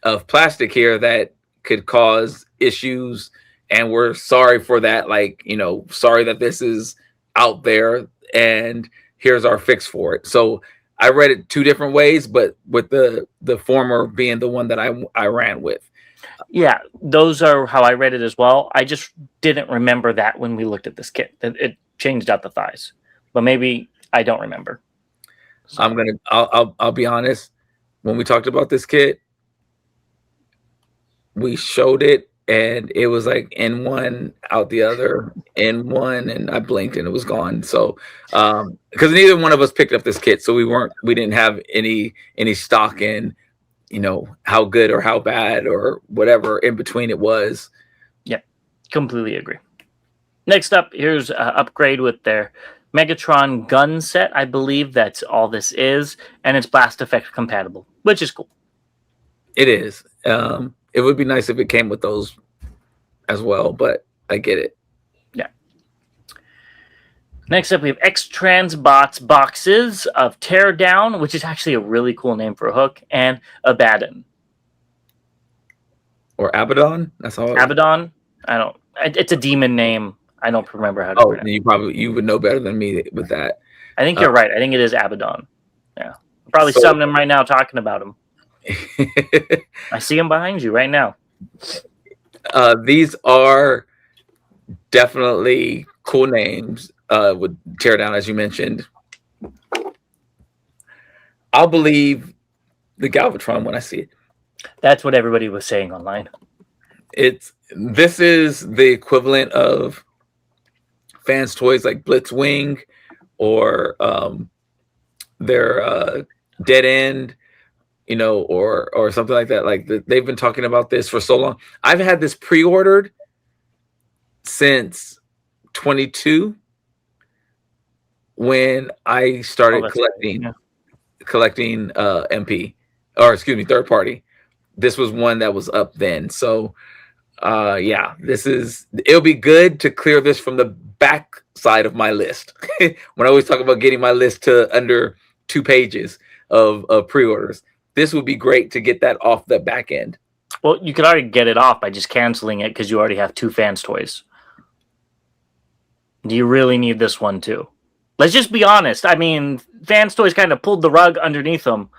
of plastic here that could cause issues, and we're sorry for that. Like, sorry that this is out there, and here's our fix for it. So I read it two different ways, but with the former being the one that I ran with. Yeah, those are how I read it as well. I just didn't remember that when we looked at this kit. It changed out the thighs, but maybe I don't remember. So. I'll be honest. When we talked about this kit, we showed it, and it was like in one, out the other, in one, and I blinked and it was gone. So, because neither one of us picked up this kit, so we didn't have any stock in, how good or how bad or whatever in between it was. Yeah, completely agree. Next up, here's an upgrade with their Megatron gun set. I believe that's all this is, and it's blast effect compatible, which is cool. It is. It would be nice if it came with those as well, but I get it. Yeah. Next up, we have X-Transbots boxes of Teardown, which is actually a really cool name for a hook, and Abaddon. Or Abaddon? That's all. Abaddon? It's a demon name. I don't remember how to pronounce it. You would know better than me with that. I think you're right. I think it is Abaddon. Yeah. I'm probably summoning him right now, talking about him. I see him behind you right now. These are definitely cool names with Teardown, as you mentioned. I'll believe the Galvatron when I see it. That's what everybody was saying online. This is the equivalent of fans' toys like Blitzwing or their Dead End, or something like that. Like they've been talking about this for so long. I've had this pre-ordered since 22 when I started collecting MP, or excuse me, third party. This was one that was up then. So it'll be good to clear this from the back side of my list. When I always talk about getting my list to under 2 pages of pre-orders, this would be great to get that off the back end. Well, you could already get it off by just canceling it because you already have 2 Fans toys. Do you really need this one too? Let's just be honest. I mean, Fans toys kind of pulled the rug underneath them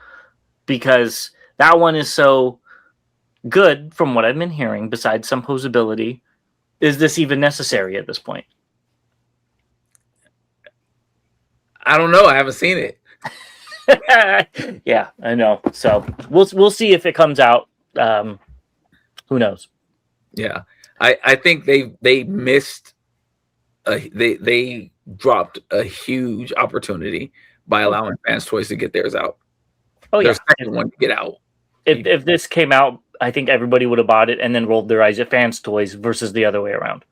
because that one is so good from what I've been hearing, besides some posability. Is this even necessary at this point? I don't know. I haven't seen it. Yeah, I know. So we'll see if it comes out. Who knows? Yeah, I think they missed. They dropped a huge opportunity by allowing Fans Toys to get theirs out. Oh yeah, their second one to get out. If this came out, I think everybody would have bought it and then rolled their eyes at Fans Toys versus the other way around.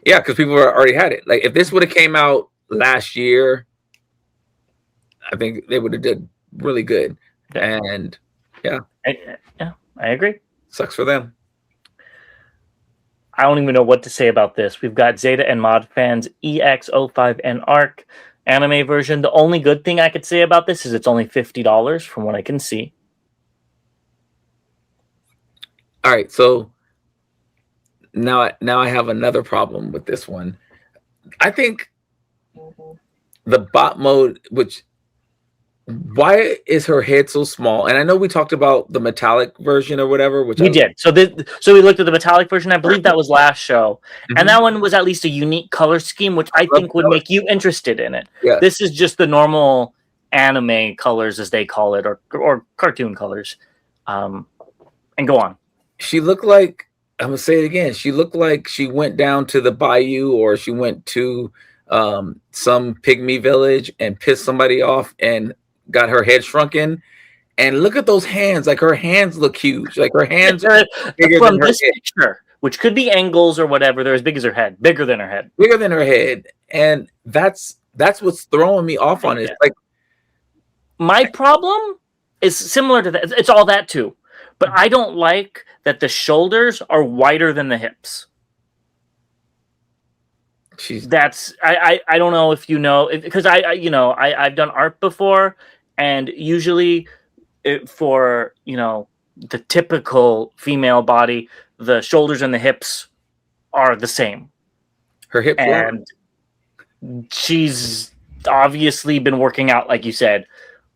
Yeah, because people already had it. Like if this would have came out last year, I think they would have did really good. Yeah. And yeah, I agree. Sucks for them. I don't even know what to say about this. We've got Zeta and Mod Fans EX05 and ARC anime version. The only good thing I could say about this is it's only $50 from what I can see. All right, so now I have another problem with this one. I think the bot mode, why is her head so small? And I know we talked about the metallic version or whatever, which we did. So we looked at the metallic version. I believe that was last show, and that one was at least a unique color scheme, which I think would make you interested in it. Yeah. This is just the normal anime colors, as they call it, or cartoon colors. And go on. She looked like, I'm gonna say it again. She looked like she went down to the bayou, or she went to some pygmy village and pissed somebody off and got her head shrunken. And look at those hands. Like her hands look huge. Like her hands are bigger from than her this head. picture, which could be angles or whatever. They're as big as her head, bigger than her head. Bigger than her head. And that's what's throwing me off on it. Yeah. Like my problem is similar to that. It's all that too. But I don't like that the shoulders are wider than the hips. That's I don't know if you know, because I've done art before, and usually for the typical female body, the shoulders and the hips are the same. Her hips, and she's obviously been working out, like you said,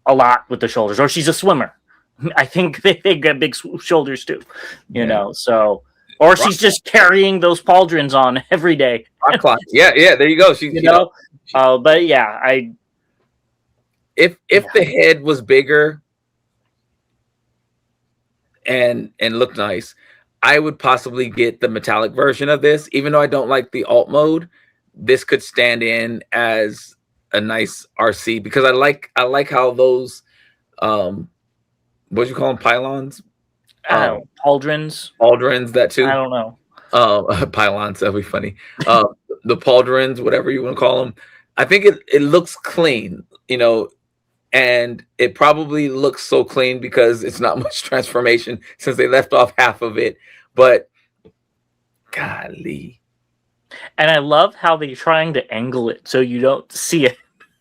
a lot with the shoulders, or she's a swimmer. I think they get big shoulders too, you know. So, or she's just carrying those pauldrons on every day. Yeah, there you go. But yeah, if the head was bigger and looked nice, I would possibly get the metallic version of this. Even though I don't like the alt mode, this could stand in as a nice RC because I like how those what do you call them, pylons? Pauldrons. Pauldrons, that too. I don't know. Pylons, that'd be funny. The pauldrons, whatever you want to call them. I think it looks clean, and it probably looks so clean because it's not much transformation since they left off half of it. But golly. And I love how they're trying to angle it so you don't see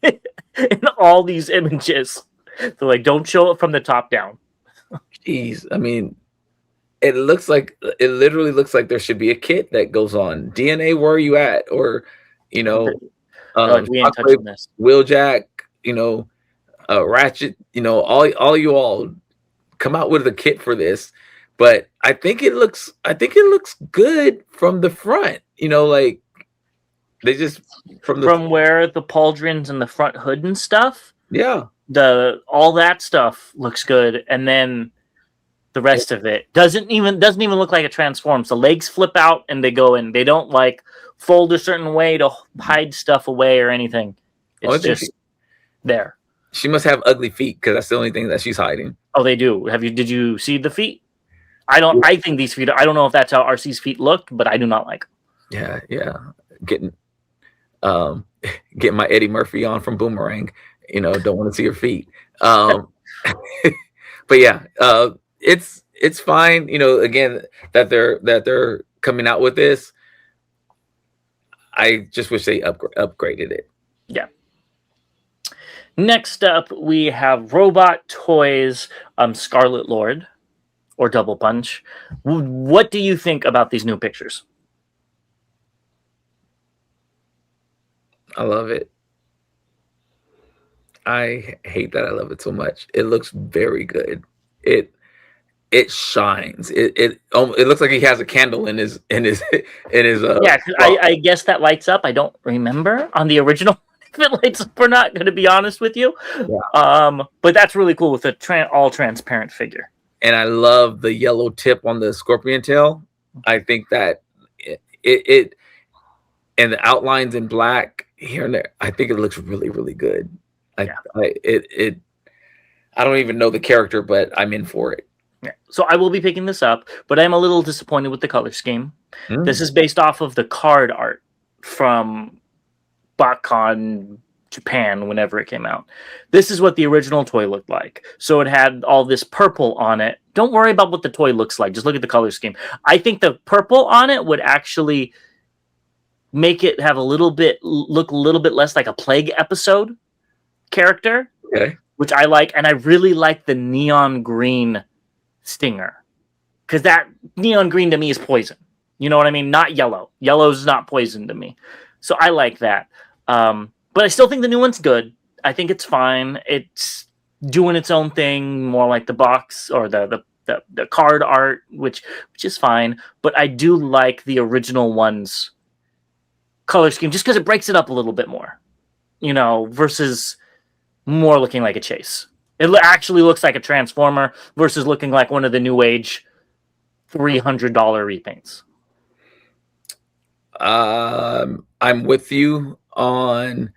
it in all these images. So like, don't show it from the top down. Jeez, I mean, it literally looks like there should be a kit that goes on. DNA, where are you at? Or, we ain't touching this. Wheeljack, Ratchet, all you all come out with a kit for this. But I think it looks good from the front. Like they just from where the pauldrons and the front hood and stuff. Yeah. All that stuff looks good, and then the rest of it doesn't even look like it transforms. The legs flip out and they go in. They don't like fold a certain way to hide stuff away or anything. It's just there. She must have ugly feet because that's the only thing that she's hiding. Oh, they do. Did you see the feet? I think these feet. I don't know if that's how RC's feet looked, but I do not like them. Yeah. Getting my Eddie Murphy on from Boomerang. Don't want to see her feet. But yeah, it's fine. Again, that they're coming out with this. I just wish they upgraded it. Yeah. Next up, we have Robot Toys, Scarlet Lord. or Double Punch. What do you think about these new pictures? I love it. I hate that I love it so much. It looks very good. It shines. It looks like he has a candle in his Yeah, I guess that lights up. I don't remember on the original if it lights up or not, going to be honest with you. Yeah. But that's really cool with a all transparent figure. And I love the yellow tip on the scorpion tail. I think that it and the outlines in black here and there. I think it looks really, really good. I don't even know the character, but I'm in for it. Yeah. So I will be picking this up, but I'm a little disappointed with the color scheme. This is based off of the card art from BotCon Japan whenever it came out. This is what the original toy looked like. So it had all this purple on it. Don't worry about what the toy looks like. Just look at the color scheme. I think the purple on it would actually make it have look a little bit less like a Plague episode character, which I like. And I really like the neon green Stinger, because that neon green to me is poison. You know what I mean? Not yellow. Yellow's not poison to me. So I like that. But I still think the new one's good. I think it's fine. It's doing its own thing, more like the box or the card art, which is fine. But I do like the original one's color scheme just because it breaks it up a little bit more, versus more looking like a Chase. It actually looks like a Transformer versus looking like one of the new age $300 repaints. I'm with you on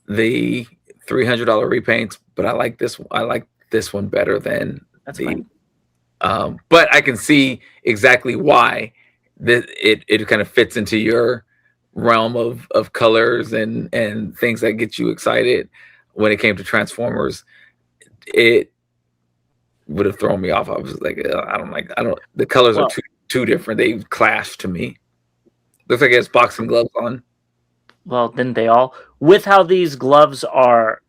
the $300 repaints, but I like this one. I like this one better than fine. But I can see exactly why it kind of fits into your realm of colors and things that get you excited. When it came to Transformers, it would have thrown me off. I was like, the colors are too different. They clash to me. Looks like it has boxing gloves on. Well, didn't they all? With how these gloves are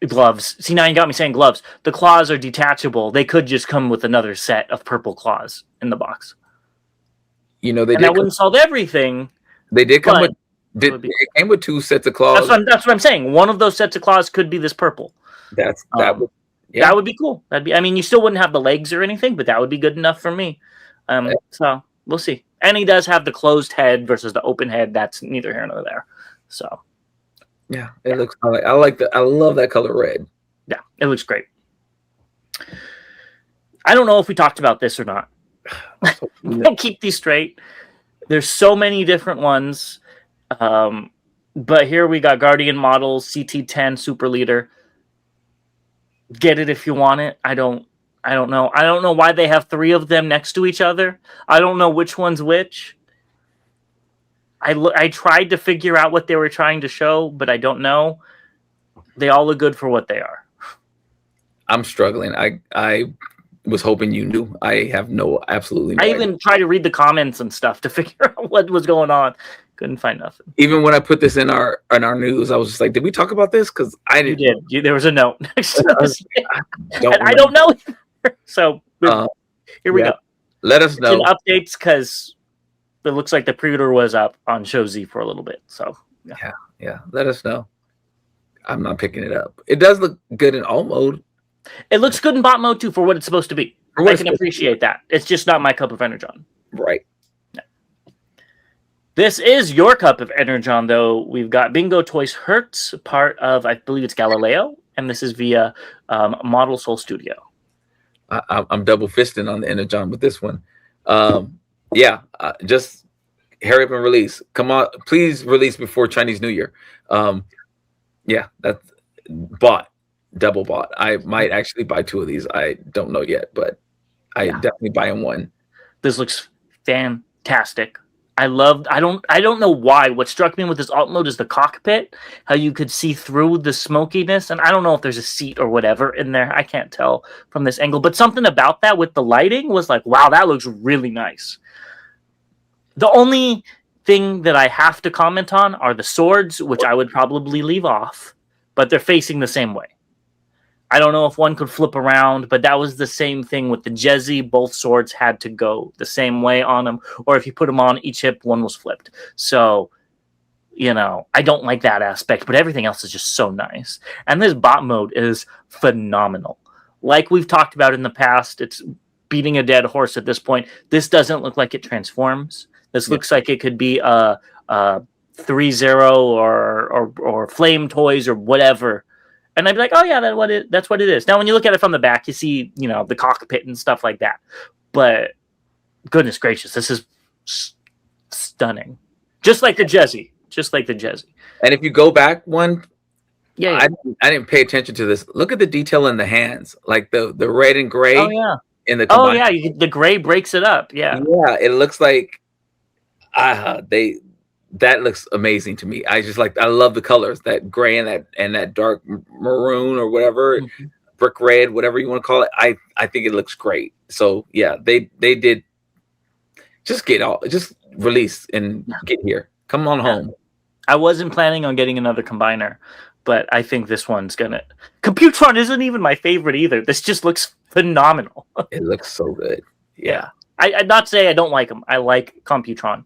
gloves. See, now you got me saying gloves. The claws are detachable. They could just come with another set of purple claws in the box. That wouldn't solve everything. They did come with. It came with 2 sets of claws. That's what I'm saying. One of those sets of claws could be this purple. That would be cool. You still wouldn't have the legs or anything, but that would be good enough for me. So we'll see. And he does have the closed head versus the open head. That's neither here nor there. So it looks. I like that. I love that color red. Yeah, it looks great. I don't know if we talked about this or not. I'll keep these straight. There's so many different ones. But here we got Guardian models, CT10 Super Leader. Get it if you want it. I don't know. I don't know why they have 3 of them next to each other. I don't know which one's which. I tried to figure out what they were trying to show, but I don't know. They all look good for what they are. I'm struggling. I was hoping you knew. I have absolutely no idea. Even tried to read the comments and stuff to figure out what was going on. Couldn't find nothing. Even when I put this in our news, I was just like, "Did we talk about this?" Because I didn't. You did. There was a note next to this. I don't know. So here we go. Let us know updates, because it looks like the pre-order was up on Show Z for a little bit. So yeah. Let us know. I'm not picking it up. It does look good in all mode. It looks good in bot mode too for what it's supposed to be. I can appreciate that. It's just not my cup of Energon. Right. This is your cup of Energon, though. We've got Bingo Toys Hertz, part of, I believe it's Galileo, and this is via Model Soul Studio. I'm double fisting on the Energon with this one. Just hurry up and release. Come on, please release before Chinese New Year. That's double bought. I might actually buy 2 of these. I don't know yet, but I definitely buy one. This looks fantastic. I don't know why. What struck me with this alt mode is the cockpit, how you could see through the smokiness, and I don't know if there's a seat or whatever in there. I can't tell from this angle, but something about that with the lighting was like, wow, that looks really nice. The only thing that I have to comment on are the swords, which I would probably leave off, but they're facing the same way. I don't know if one could flip around, but that was the same thing with the Jezzy. Both swords had to go the same way on them, or if you put them on each hip, one was flipped. So, I don't like that aspect, but everything else is just so nice. And this bot mode is phenomenal. Like we've talked about in the past, it's beating a dead horse at this point. This doesn't look like it transforms. This looks like it could be a 3-0 or Flame Toys or whatever. And I'd be like, oh yeah, that's what it is. Now, when you look at it from the back, you see, the cockpit and stuff like that. But goodness gracious, this is stunning. Just like the Jezzy. And if you go back one, yeah. I didn't pay attention to this. Look at the detail in the hands, like the red and gray. Oh yeah. In the the gray breaks it up. Yeah. Yeah, it looks like that looks amazing to me. I love the colors, that gray and that dark maroon or whatever, brick red, whatever you want to call it. I think it looks great. So yeah, they did just release and get here. Come on home. I wasn't planning on getting another combiner, but I think this one's gonna. Computron isn't even my favorite either. This just looks phenomenal. It looks so good. Yeah. I'd not say I don't like them. I like Computron.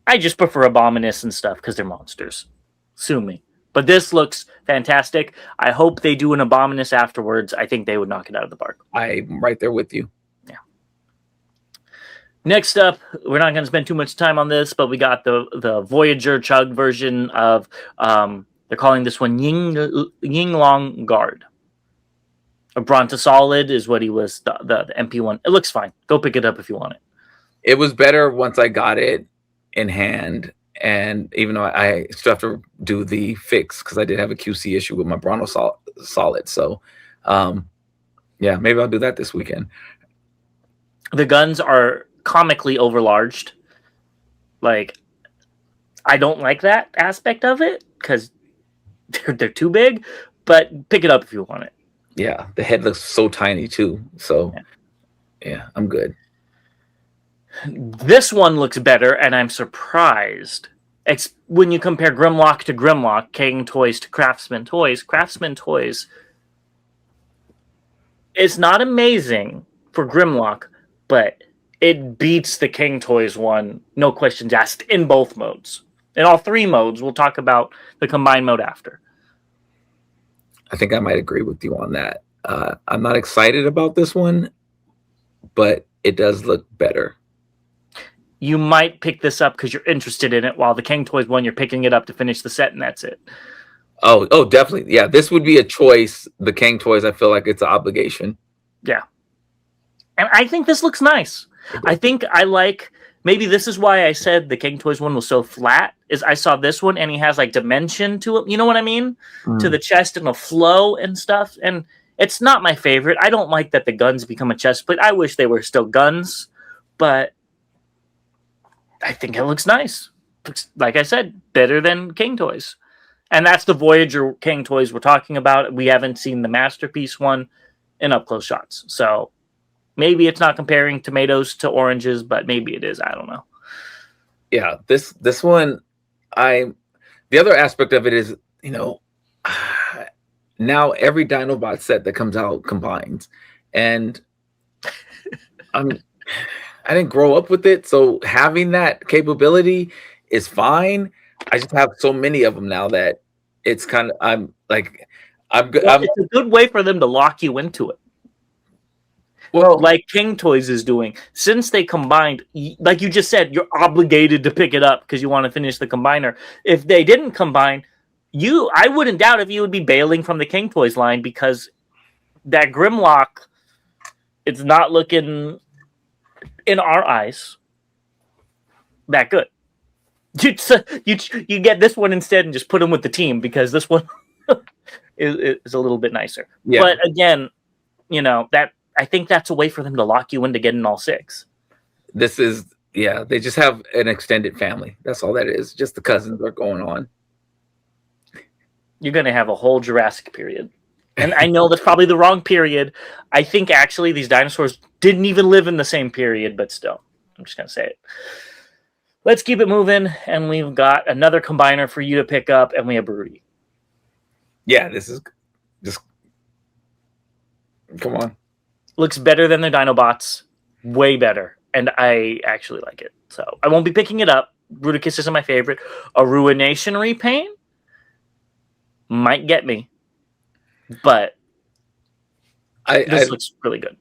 I just prefer Abominus and stuff because they're monsters. Sue me. But this looks fantastic. I hope they do an Abominus afterwards. I think they would knock it out of the park. I'm right there with you. Yeah. Next up, we're not going to spend too much time on this, but we got the Voyager Chug version of, they're calling this one Yinglong Guard. A Bronta Solid is what he was, the MP1. It looks fine. Go pick it up if you want it. It was better once I got it in hand, and even though I still have to do the fix because I did have a QC issue with my Bronto Solid. So, yeah, maybe I'll do that this weekend. The guns are comically overlarged. Like, I don't like that aspect of it because they're too big, but pick it up if you want it. Yeah, the head looks so tiny too. So, yeah, I'm good. This one looks better, and I'm surprised. It's when you compare Grimlock to Grimlock, Cangtoys to Craftsman Toys. Craftsman Toys is not amazing for Grimlock, but it beats the Cangtoys one, no questions asked, in both modes. In all three modes, we'll talk about the combined mode after. I think I might agree with you on that. I'm not excited about this one, but it does look better. You might pick this up because you're interested in it, while the Cangtoys one, you're picking it up to finish the set, and that's it. Oh, definitely. Yeah, this would be a choice. The Cangtoys, I feel like it's an obligation. Yeah. And I think this looks nice. I think I like... Maybe this is why I said the Cangtoys one was so flat, is I saw this one, and he has, like, dimension to it. You know what I mean? To the chest and the flow and stuff. And it's not my favorite. I don't like that the guns become a chest plate. I wish they were still guns. But I think it looks nice. Looks, like I said, better than Cangtoys. And that's the Voyager Cangtoys we're talking about. We haven't seen the Masterpiece one in up-close shots. So maybe it's not comparing tomatoes to oranges, but maybe it is. I don't know. Yeah, this one, the other aspect of it is, now every Dinobot set that comes out combines. And I didn't grow up with it, so having that capability is fine. I just have so many of them now that it's kind of it's a good way for them to lock you into it. Well, like Cangtoys is doing, since they combined, like you just said, you're obligated to pick it up because you want to finish the combiner. If they didn't combine, I wouldn't doubt if you would be bailing from the Cangtoys line because that Grimlock, it's not looking, in our eyes, that good. You get this one instead and just put them with the team because this one is a little bit nicer. Yeah. But again, I think that's a way for them to lock you into getting all six. This is, they just have an extended family. That's all that is. Just the cousins are going on. You're going to have a whole Jurassic period. And I know that's probably the wrong period. I think actually these dinosaurs didn't even live in the same period, but still, I'm just going to say it. Let's keep it moving. And we've got another combiner for you to pick up, and we have Broody. Yeah, this is just Come on. Looks better than the Dinobots. Way better. And I actually like it. So I won't be picking it up. Bruticus isn't my favorite. A Ruination repaint might get me. But this looks really good.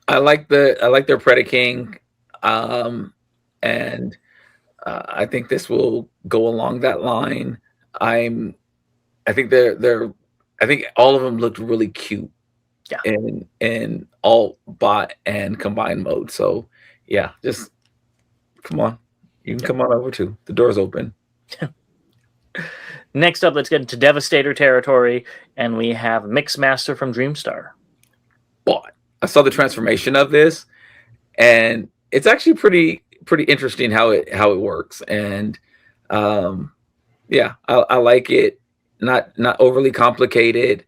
I like their Predaking. And I think this will go along that line. I think I think all of them looked really cute. Yeah. In all bot and combined mode. So yeah, just come on. You can come on over too. The door's open. Next up, let's get into Devastator territory, and we have Mixmaster from Dreamstar. Bought. I saw the transformation of this, and it's actually pretty interesting how it works. And yeah, I like it. Not overly complicated.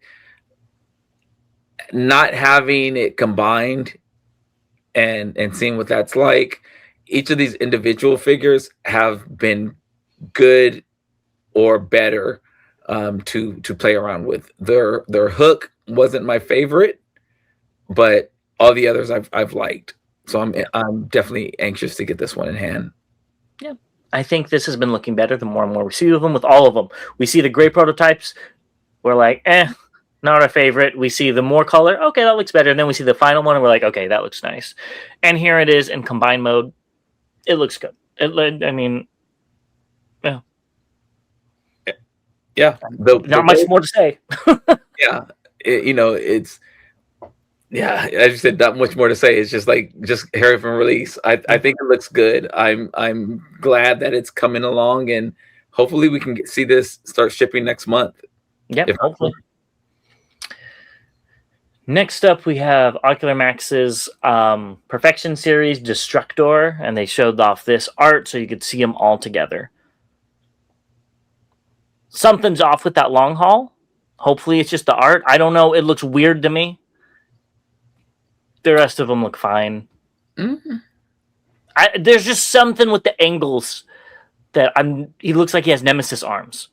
Not having it combined and seeing what that's like. Each of these individual figures have been good or better to play around with. Their hook wasn't my favorite, but all the others I've liked. So I'm definitely anxious to get this one in hand. Yeah, I think this has been looking better the more and more we see of them. With all of them, we see the gray prototypes. We're like, not our favorite. We see the more color. Okay, that looks better. And then we see the final one, and we're like, okay, that looks nice. And here it is in combined mode. It looks good. I mean, yeah. Yeah. Not much more to say. Yeah. It's, yeah, as you said, not much more to say. It's just Harry from release. I think it looks good. I'm glad that it's coming along, and hopefully we can see this start shipping next month. Yep, hopefully. Next up, we have Ocular Max's Perfection Series Destructor, and they showed off this art so you could see them all together. Something's off with that long haul. Hopefully, it's just the art. I don't know. It looks weird to me. The rest of them look fine. Mm-hmm. There's just something with the angles that he looks like he has Nemesis arms.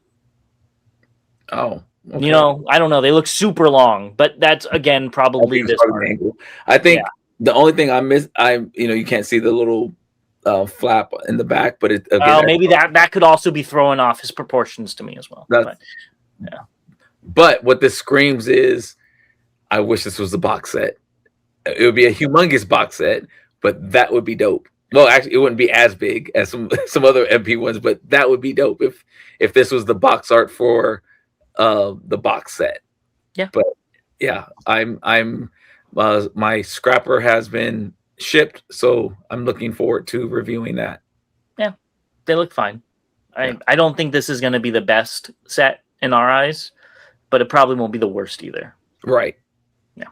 Oh. Okay. I don't know. They look super long, but that's again probably this angle. I think the only thing I miss, you can't see the little flap in the back, but it. Again, maybe that could also be throwing off his proportions to me as well. Yeah. But what this screams is, I wish this was a box set. It would be a humongous box set, but that would be dope. Well, actually, it wouldn't be as big as some other MP ones, but that would be dope if this was the box art for the box set. Yeah. But yeah, I'm my scrapper has been shipped, so I'm looking forward to reviewing that. Yeah, they look fine. I don't think this is going to be the best set in our eyes, but it probably won't be the worst either. Right. Yeah.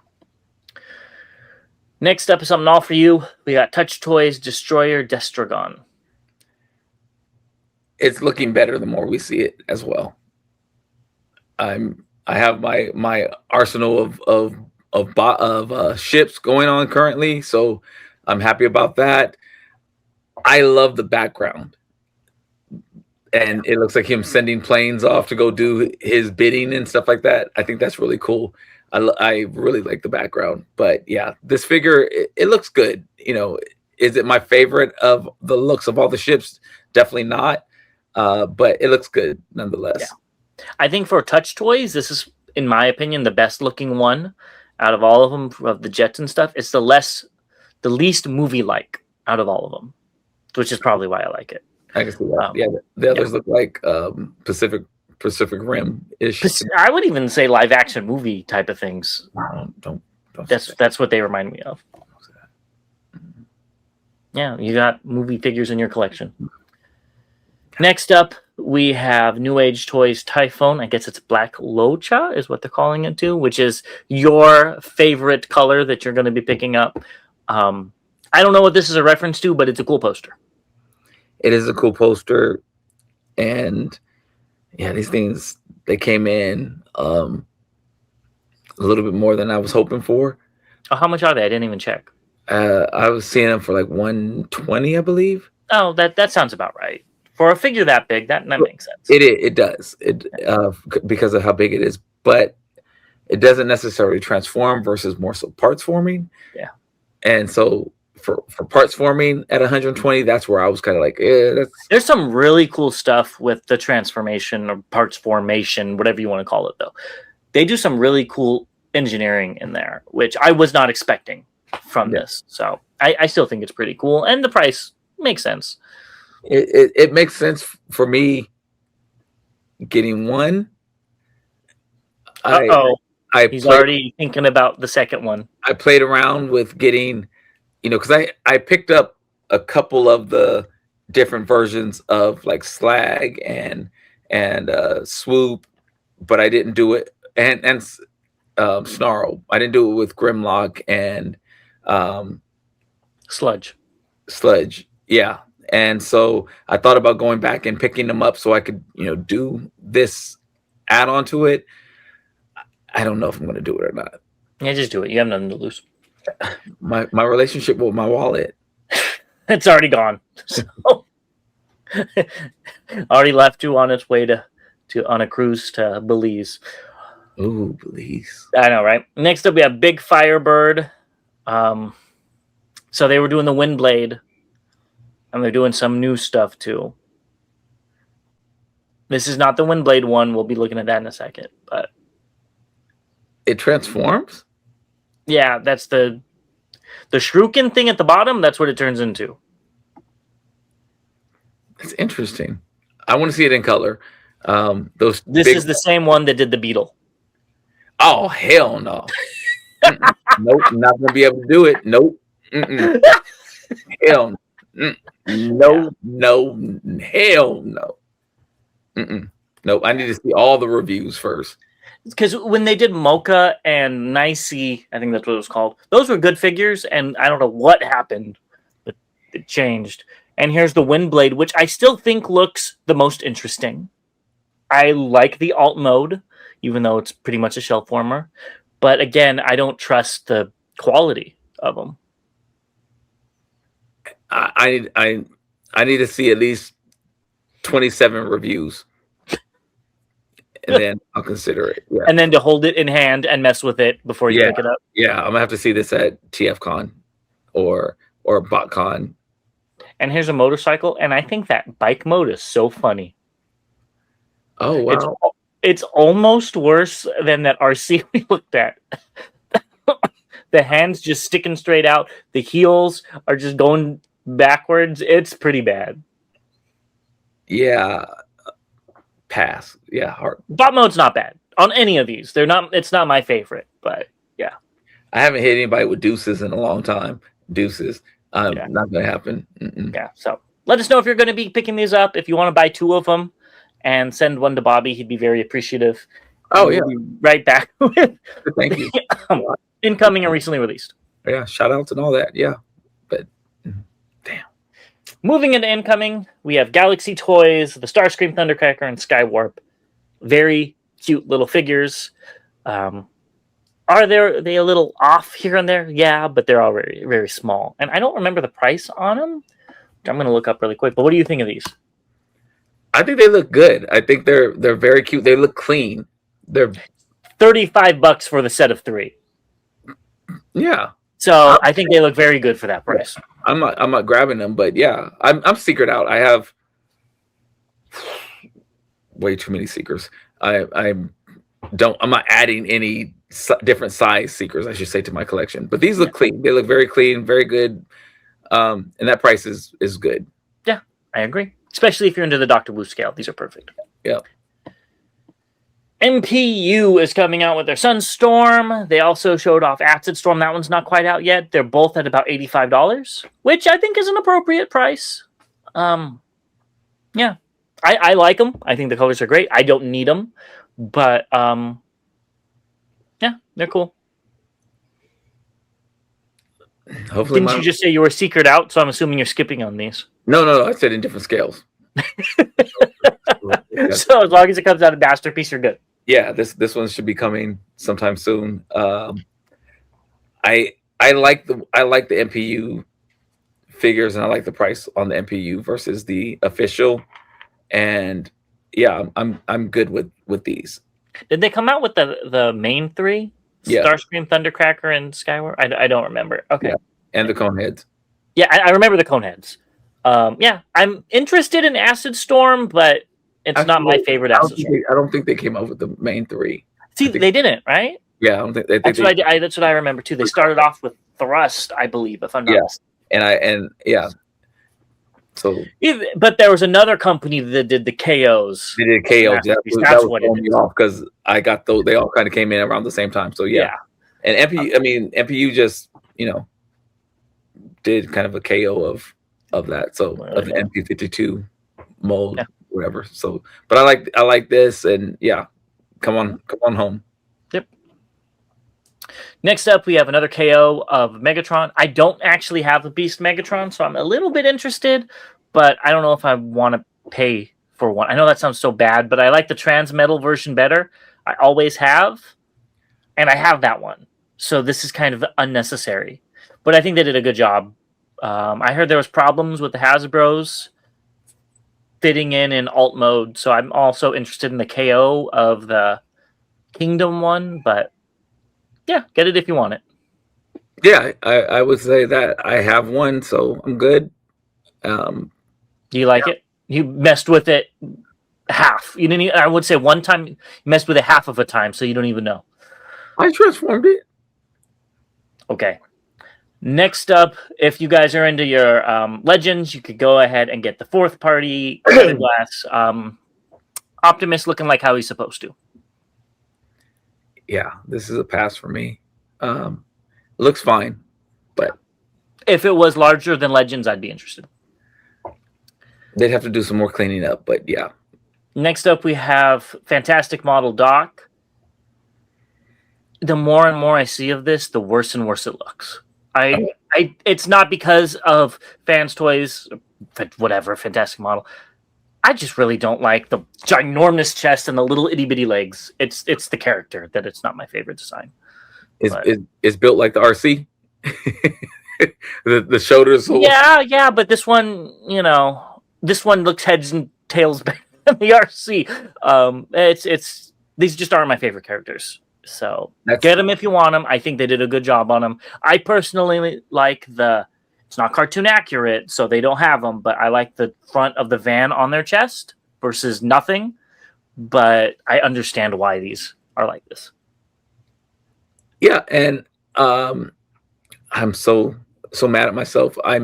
Next up is something all for you. We got Touch Toys Destroyer Destragon. It's looking better the more we see it as well. I have my arsenal of ships going on currently, so I'm happy about that. I love the background, and it looks like him sending planes off to go do his bidding and stuff like that. I think that's really cool. I really like the background, but yeah, this figure it looks good. Is it my favorite of the looks of all the ships? Definitely not, but it looks good nonetheless. Yeah. I think for Touch Toys, this is, in my opinion, the best looking one out of all of them, of the jets and stuff. It's the least movie-like out of all of them, which is probably why I like it. I can see that. The others look like Pacific Rim-ish. I would even say live-action movie type of things. Don't that's what they remind me of. Yeah, you got movie figures in your collection. Next up, we have New Age Toys Typhoon. I guess it's Black Locha is what they're calling it too, which is your favorite color that you're going to be picking up. I don't know what this is a reference to, but it's a cool poster. It is a cool poster. And yeah, these things, they came in a little bit more than I was hoping for. Oh, how much are they? I didn't even check. I was seeing them for like $120, I believe. Oh, that sounds about right. For a figure that big, that makes sense. It does. Because of how big it is. But it doesn't necessarily transform versus more so parts forming. Yeah. And so for parts forming at 120, that's where I was kind of like, there's some really cool stuff with the transformation or parts formation, whatever you want to call it, though. They do some really cool engineering in there, which I was not expecting from this. So I still think it's pretty cool. And the price makes sense. It makes sense for me getting one. He's already thinking about the second one. I played around with getting, because I picked up a couple of the different versions of like Slag and Swoop, but I didn't do it, and Snarl. I didn't do it with Grimlock and Sludge. Yeah. And so I thought about going back and picking them up so I could, do this add-on to it. I don't know if I'm going to do it or not. Yeah, just do it. You have nothing to lose. My relationship with my wallet. It's already gone. So already left you on its way to on a cruise to Belize. Ooh, Belize. I know, right? Next up, we have Big Firebird. So they were doing the Windblade, and they're doing some new stuff too. This is not the Windblade one. We'll be looking at that in a second, but it transforms? Yeah, that's the shuriken thing at the bottom. That's what it turns into. It's interesting. I want to see it in color. This is the same one that did the Beetle. Oh, hell no. Nope, not going to be able to do it. Nope. Hell no. No. Hell no. Nope, I need to see all the reviews first. Because when they did Mocha and Nicey, I think that's what it was called, those were good figures, and I don't know what happened, but it changed. And here's the Windblade, which I still think looks the most interesting. I like the alt mode, even though it's pretty much a shell former. But again, I don't trust the quality of them. I need to see at least 27 reviews. And then I'll consider it. Yeah. And then to hold it in hand and mess with it before you pick it up. Yeah, I'm gonna have to see this at TFCon or BotCon. And here's a motorcycle, and I think that bike mode is so funny. Oh wow! It's almost worse than that RC we looked at. The hands just sticking straight out. The heels are just going backwards. It's pretty bad. Yeah. Pass. Yeah, hard. Bot mode's not bad on any of these. They're not. It's not my favorite, but yeah. I haven't hit anybody with deuces in a long time. Deuces. Not gonna happen. Yeah. So let us know if you're going to be picking these up. If you want to buy 2 of them and send one to Bobby, he'd be very appreciative. Oh yeah. We'll be right back with thank you. Incoming and recently released. Yeah. Shout outs and all that. Yeah. But damn. Moving into incoming, we have Galaxy Toys, the Starscream Thundercracker, and Skywarp. Very cute little figures. Are they a little off here and there? Yeah, but they're all very, very small. And I don't remember the price on them. I'm going to look up really quick. But what do you think of these? I think they look good. I think they're very cute. They look clean. They're $35 for the set of 3. Yeah. So I think they look very good for that price. I'm not grabbing them, but yeah, I'm secret out. I have way too many seekers. I'm not adding any different size seekers, I should say, to my collection. But these look clean. They look very clean, very good. And that price is good. Yeah, I agree. Especially if you're into the Dr. Wu scale. These are perfect. Yeah. MPU is coming out with their Sunstorm. They also showed off Acid Storm. That one's not quite out yet. They're both at about $85, which I think is an appropriate price. Yeah. I like them. I think the colors are great. I don't need them. But, yeah, they're cool. Hopefully Didn't you just say you were secret out? So I'm assuming you're skipping on these. No. I said in different scales. So as long as it comes out of Masterpiece, you're good. Yeah, this one should be coming sometime soon. I like the MPU figures, and I like the price on the MPU versus the official. And yeah, I'm good with these. Did they come out with the main three? Yeah. Starscream, Thundercracker, and Skyward? I don't remember. Okay. Yeah. And the Coneheads. Yeah, I remember the Coneheads. Yeah, I'm interested in Acid Storm, but it's not my favorite Acid Storm. I don't think they came up with the main three. See, they didn't, right? Yeah, I don't think they. That's what I remember too. They started off with Thrust, I believe, if I'm not mistaken. So, but there was another company that did the KOs. They did KOs. That's what it is. Because I got those. They all kind of came in around the same time. So yeah. And MPU just did kind of a KO of that. So of the MP52 mold, whatever. So, but I like this, and come on home. Yep. Next up, we have another KO of Megatron. I don't actually have the Beast Megatron, so I'm a little bit interested, but I don't know if I want to pay for one. I know that sounds so bad, but I like the Transmetal version better. I always have, and I have that one. So this is kind of unnecessary, but I think they did a good job. I heard there was problems with the Hasbros fitting in alt mode, so I'm also interested in the KO of the Kingdom one, but yeah, get it if you want it. Yeah, I would say that I have one, so I'm good. Do you like it? You messed with it half. You didn't. I would say one time you messed with it half of a time, so you don't even know. I transformed it. Okay. Next up, if you guys are into your Legends, you could go ahead and get the fourth party glass Optimus looking like how he's supposed to. Yeah, this is a pass for me. Looks fine, but if it was larger than Legends, I'd be interested. They'd have to do some more cleaning up, but yeah. Next up, we have Fantastic Model Doc. The more and more I see of this, the worse and worse it looks. It's not because of Fans Toys, whatever, Fantastic Model. I just really don't like the ginormous chest and the little itty bitty legs. It's the character that it's not my favorite design. It's built like the RC. the shoulders. Yeah, but this one, this one looks heads and tails better than the RC. These just aren't my favorite characters. So get them if you want them. I think they did a good job on them. I personally like it's not cartoon accurate, so they don't have them, but I like the front of the van on their chest versus nothing. But I understand why these are like this. Yeah, and I'm so mad at myself. I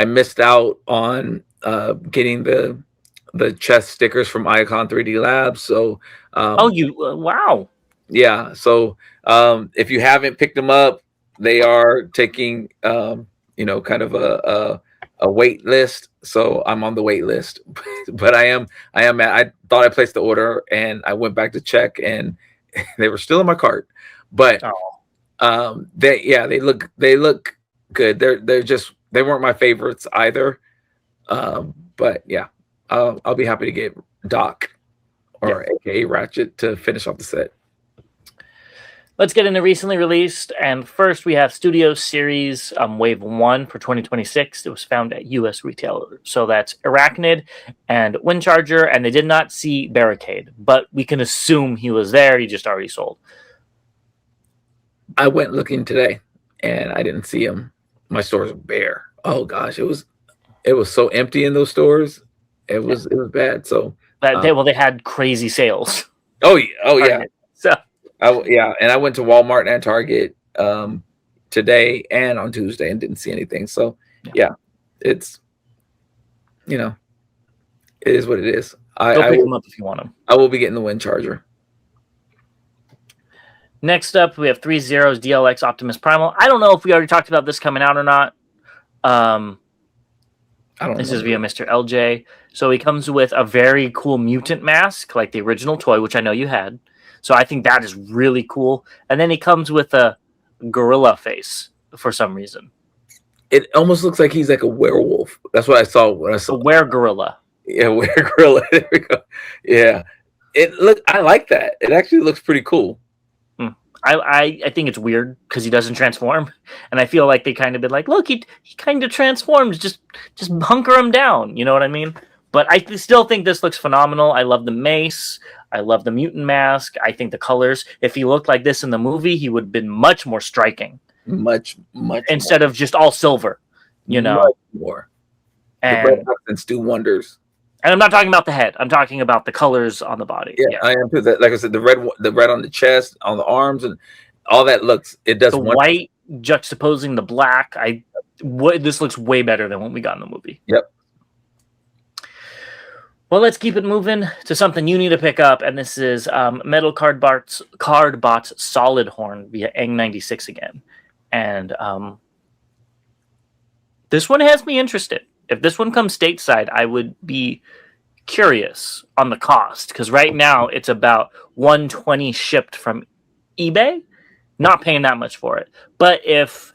missed out on getting the chest stickers from Icon 3D Labs. So wow. Yeah, so if you haven't picked them up, they are taking kind of a wait list. So I'm on the wait list, but I thought I placed the order and I went back to check and they were still in my cart. But they look good. They weren't my favorites either. But yeah, I'll be happy to get Doc or AKA Ratchet to finish off the set. Let's get into recently released. And first, we have Studio Series Wave 1 for 2026. It was found at U.S. retailer. So that's Arachnid and Windcharger, and they did not see Barricade. But we can assume he was there. He just already sold. I went looking today, and I didn't see him. My stores were bare. Oh, gosh. It was so empty in those stores. It was bad. So they had crazy sales. Oh yeah. So. And I went to Walmart and Target today and on Tuesday and didn't see anything. So yeah, it's it is what it is. Go pick them up if you want them. I will be getting the Windcharger. Next up, we have 3 Zeros DLX Optimus Primal. I don't know if we already talked about this coming out or not. This is via Mr. LJ. So he comes with a very cool mutant mask, like the original toy, which I know you had. So I think that is really cool. And then he comes with a gorilla face for some reason. It almost looks like he's like a werewolf. That's what I saw when I saw. A were-gorilla. Yeah, were-gorilla. There we go. Yeah. I like that. It actually looks pretty cool. I think it's weird because he doesn't transform. And I feel like they kind of been like, look, he kind of transforms. Just hunker him down. You know what I mean? But I still think this looks phenomenal. I love the mace. I love the mutant mask. I think the colors. If he looked like this in the movie, he would have been much more striking. Much instead of just all silver, you know. Much more. The red accents do wonders. And I'm not talking about the head. I'm talking about the colors on the body. Yeah, I am too. Like I said, the red on the chest, on the arms, and all that looks. It does. The white juxtaposing the black. This looks way better than what we got in the movie. Yep. Well, let's keep it moving to something you need to pick up, and this is Metal Cardbots Solid Horn via Eng96 again, and this one has me interested. If this one comes stateside, I would be curious on the cost, because right now it's about $120 shipped from eBay. Not paying that much for it. But if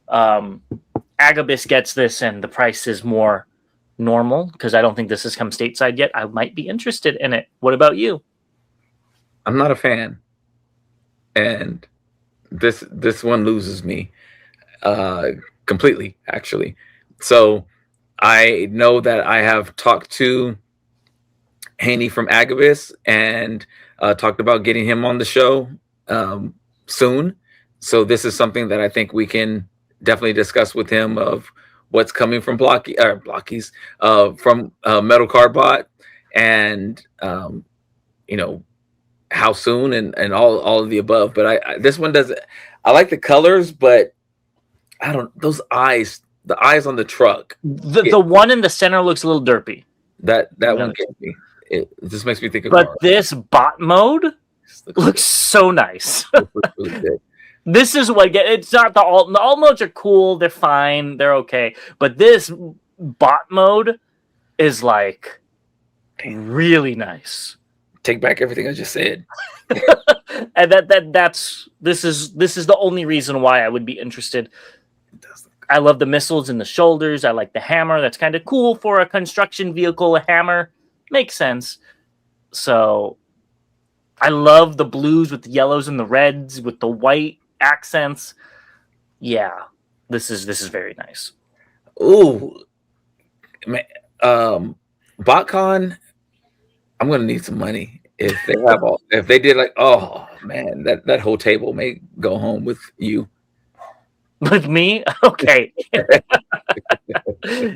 Agabus gets this and the price is more normal, because I don't think this has come stateside yet, I might be interested in it. What about you? I'm not a fan, and this one loses me completely, actually. So I know that I have talked to Haney from Agabus and talked about getting him on the show soon. So this is something that I think we can definitely discuss with him of what's coming from Blokees from Metal Cardbot, and you know, how soon, and all of the above. But this one doesn't. I like the colors, but I don't. Those eyes. The eyes on the truck. The one in the center looks a little derpy. That one gets me. It just makes me think of. But this bot mode looks so nice. Looks really good. This is what it's not the alt. The alt modes are cool. They're fine. They're okay. But this bot mode is like really nice. Take back everything I just said. And this is the only reason why I would be interested. I love the missiles in the shoulders. I like the hammer. That's kind of cool for a construction vehicle. A hammer makes sense. So I love the blues with the yellows and the reds with the white accents. Yeah, this is very nice. Ooh, man, BotCon. I'm gonna need some money if they have all. If they did, like, oh man, that whole table may go home with you. With me? Okay.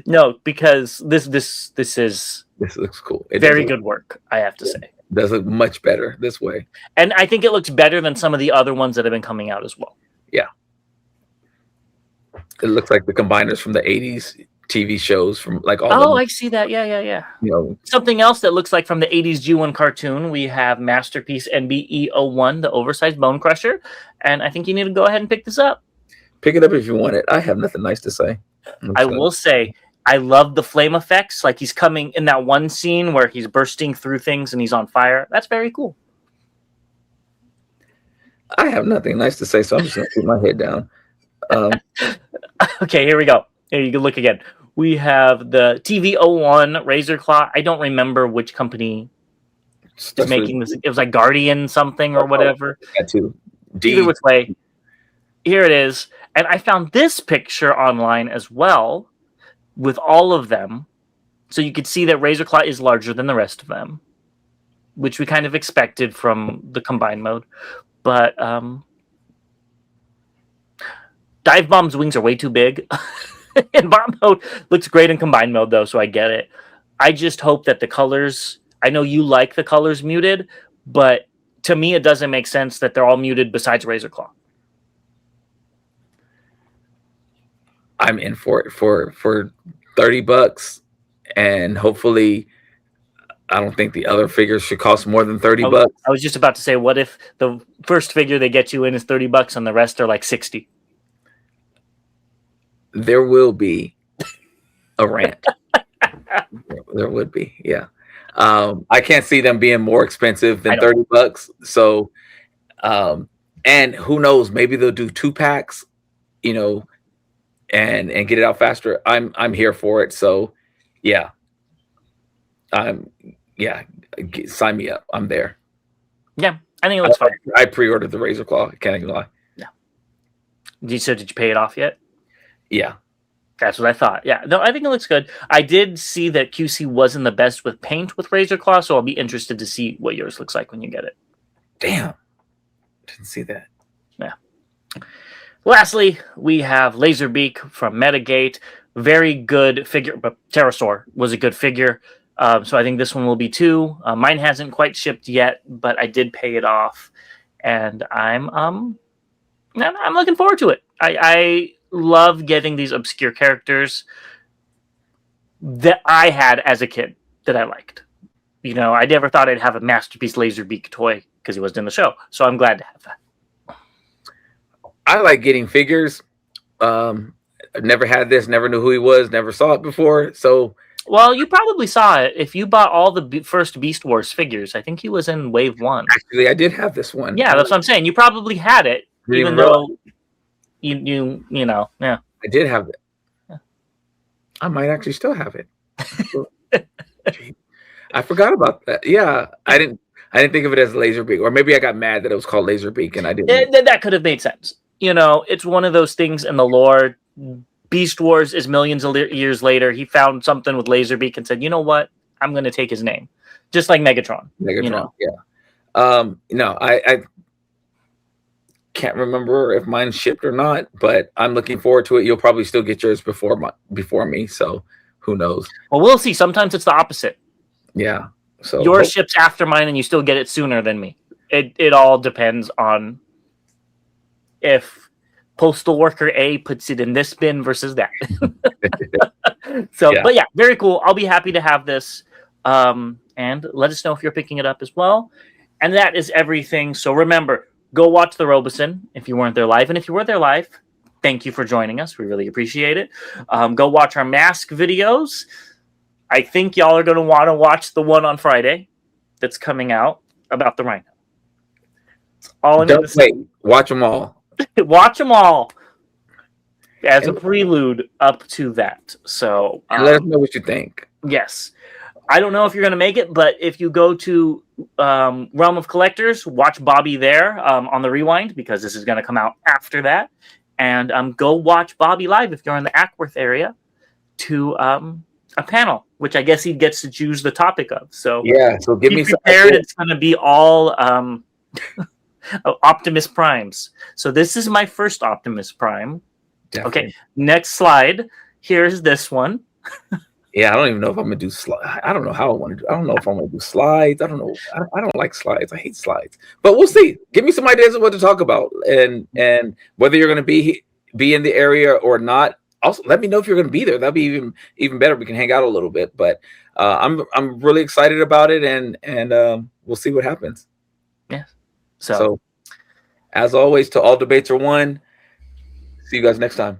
No, because this looks cool. Very good work, I have to say. Does look much better this way. And I think it looks better than some of the other ones that have been coming out as well. Yeah. It looks like the combiners from the 80s TV shows from like all. Oh, I see that. Yeah. You know, something else that looks like from the 80s G1 cartoon. We have Masterpiece NBE01, the oversized bone crusher. And I think you need to go ahead and pick this up. Pick it up if you want it. I have nothing nice to say. I will say, I love the flame effects. Like he's coming in that one scene where he's bursting through things and he's on fire. That's very cool. I have nothing nice to say, so I'm just going to keep my head down. Okay, here we go. Here you can look again. We have the TV01 Razor Claw. I don't remember which company is making this. It was like Guardian something or whatever. Either which way. Here it is. And I found this picture online as well with all of them. So you could see that Razor Claw is larger than the rest of them, which we kind of expected from the combined mode. But Dive Bomb's wings are way too big. In bot mode, looks great in combined mode, though, so I get it. I just hope that the colors... I know you like the colors muted, but to me it doesn't make sense that they're all muted besides Razor Claw. I'm in for it for $30, and hopefully, I don't think the other figures should cost more than $30. I was just about to say, what if the first figure they get you in is $30 and the rest are like 60? There will be a rant. There would be, yeah. I can't see them being more expensive than $30. So, and who knows? Maybe they'll do 2-packs, you know, and get it out faster. I'm here for it. So, yeah, sign me up. I'm there. Yeah, I think it looks fine. I pre-ordered the Razor Claw. Can't even lie. Yeah. Did you pay it off yet? Yeah. That's what I thought. Yeah, no, I think it looks good. I did see that QC wasn't the best with paint with Razor Claw, so I'll be interested to see what yours looks like when you get it. Damn. Didn't see that. Yeah. Lastly, we have Laserbeak from Metagate. Very good figure, but Pterosaur was a good figure. So I think this one will be too. Mine hasn't quite shipped yet, but I did pay it off, and I'm looking forward to it. I love getting these obscure characters that I had as a kid that I liked. You know, I never thought I'd have a Masterpiece Laserbeak toy because he wasn't in the show, so I'm glad to have that. I like getting figures. I've never had this, never knew who he was, never saw it before. So, well, you probably saw it if you bought all the first Beast Wars figures. I think he was in Wave 1. Actually, I did have this one. Yeah, that's what I'm saying. You probably had it, even though you know, yeah. I did have it. Yeah. I might actually still have it. I forgot about that. Yeah, I didn't think of it as Laserbeak, or maybe I got mad that it was called Laserbeak and I didn't. That could have made sense. You know, it's one of those things in the lore. Beast Wars is millions of years later. He found something with Laserbeak and said, "You know what? I'm going to take his name," just like Megatron. You know? Yeah. No, I can't remember if mine shipped or not, but I'm looking forward to it. You'll probably still get yours before me, so who knows? Well, we'll see. Sometimes it's the opposite. Yeah. So yours ships after mine, and you still get it sooner than me. It all depends on if postal worker A puts it in this bin versus that. So, yeah. But yeah, very cool. I'll be happy to have this. And let us know if you're picking it up as well. And that is everything. So remember, go watch the Robeson if you weren't there live. And if you were there live, thank you for joining us. We really appreciate it. Go watch our mask videos. I think y'all are going to want to watch the one on Friday that's coming out about the Rhino. It's all in wait, watch them all. Watch them all as a prelude up to that. So let us know what you think. Yes. I don't know if you're going to make it, but if you go to Realm of Collectors, watch Bobby there on the Rewind, because this is going to come out after that. And go watch Bobby live if you're in the Ackworth area to a panel, which I guess he gets to choose the topic of. So yeah, so give me prepared. It's going to be all Optimus Primes. So this is my first Optimus Prime. Definitely. Okay, next slide. Here's this one. Yeah, I don't even know if I'm gonna do slides. I don't know how I want to do. I don't know if I'm gonna do slides. I don't know. I don't like slides. I hate slides. But we'll see. Give me some ideas of what to talk about, and whether you're gonna be in the area or not. Also, let me know if you're gonna be there. That'd be even better. We can hang out a little bit. But I'm really excited about it, and we'll see what happens. Yeah. So as always, to all debates are won. See you guys next time.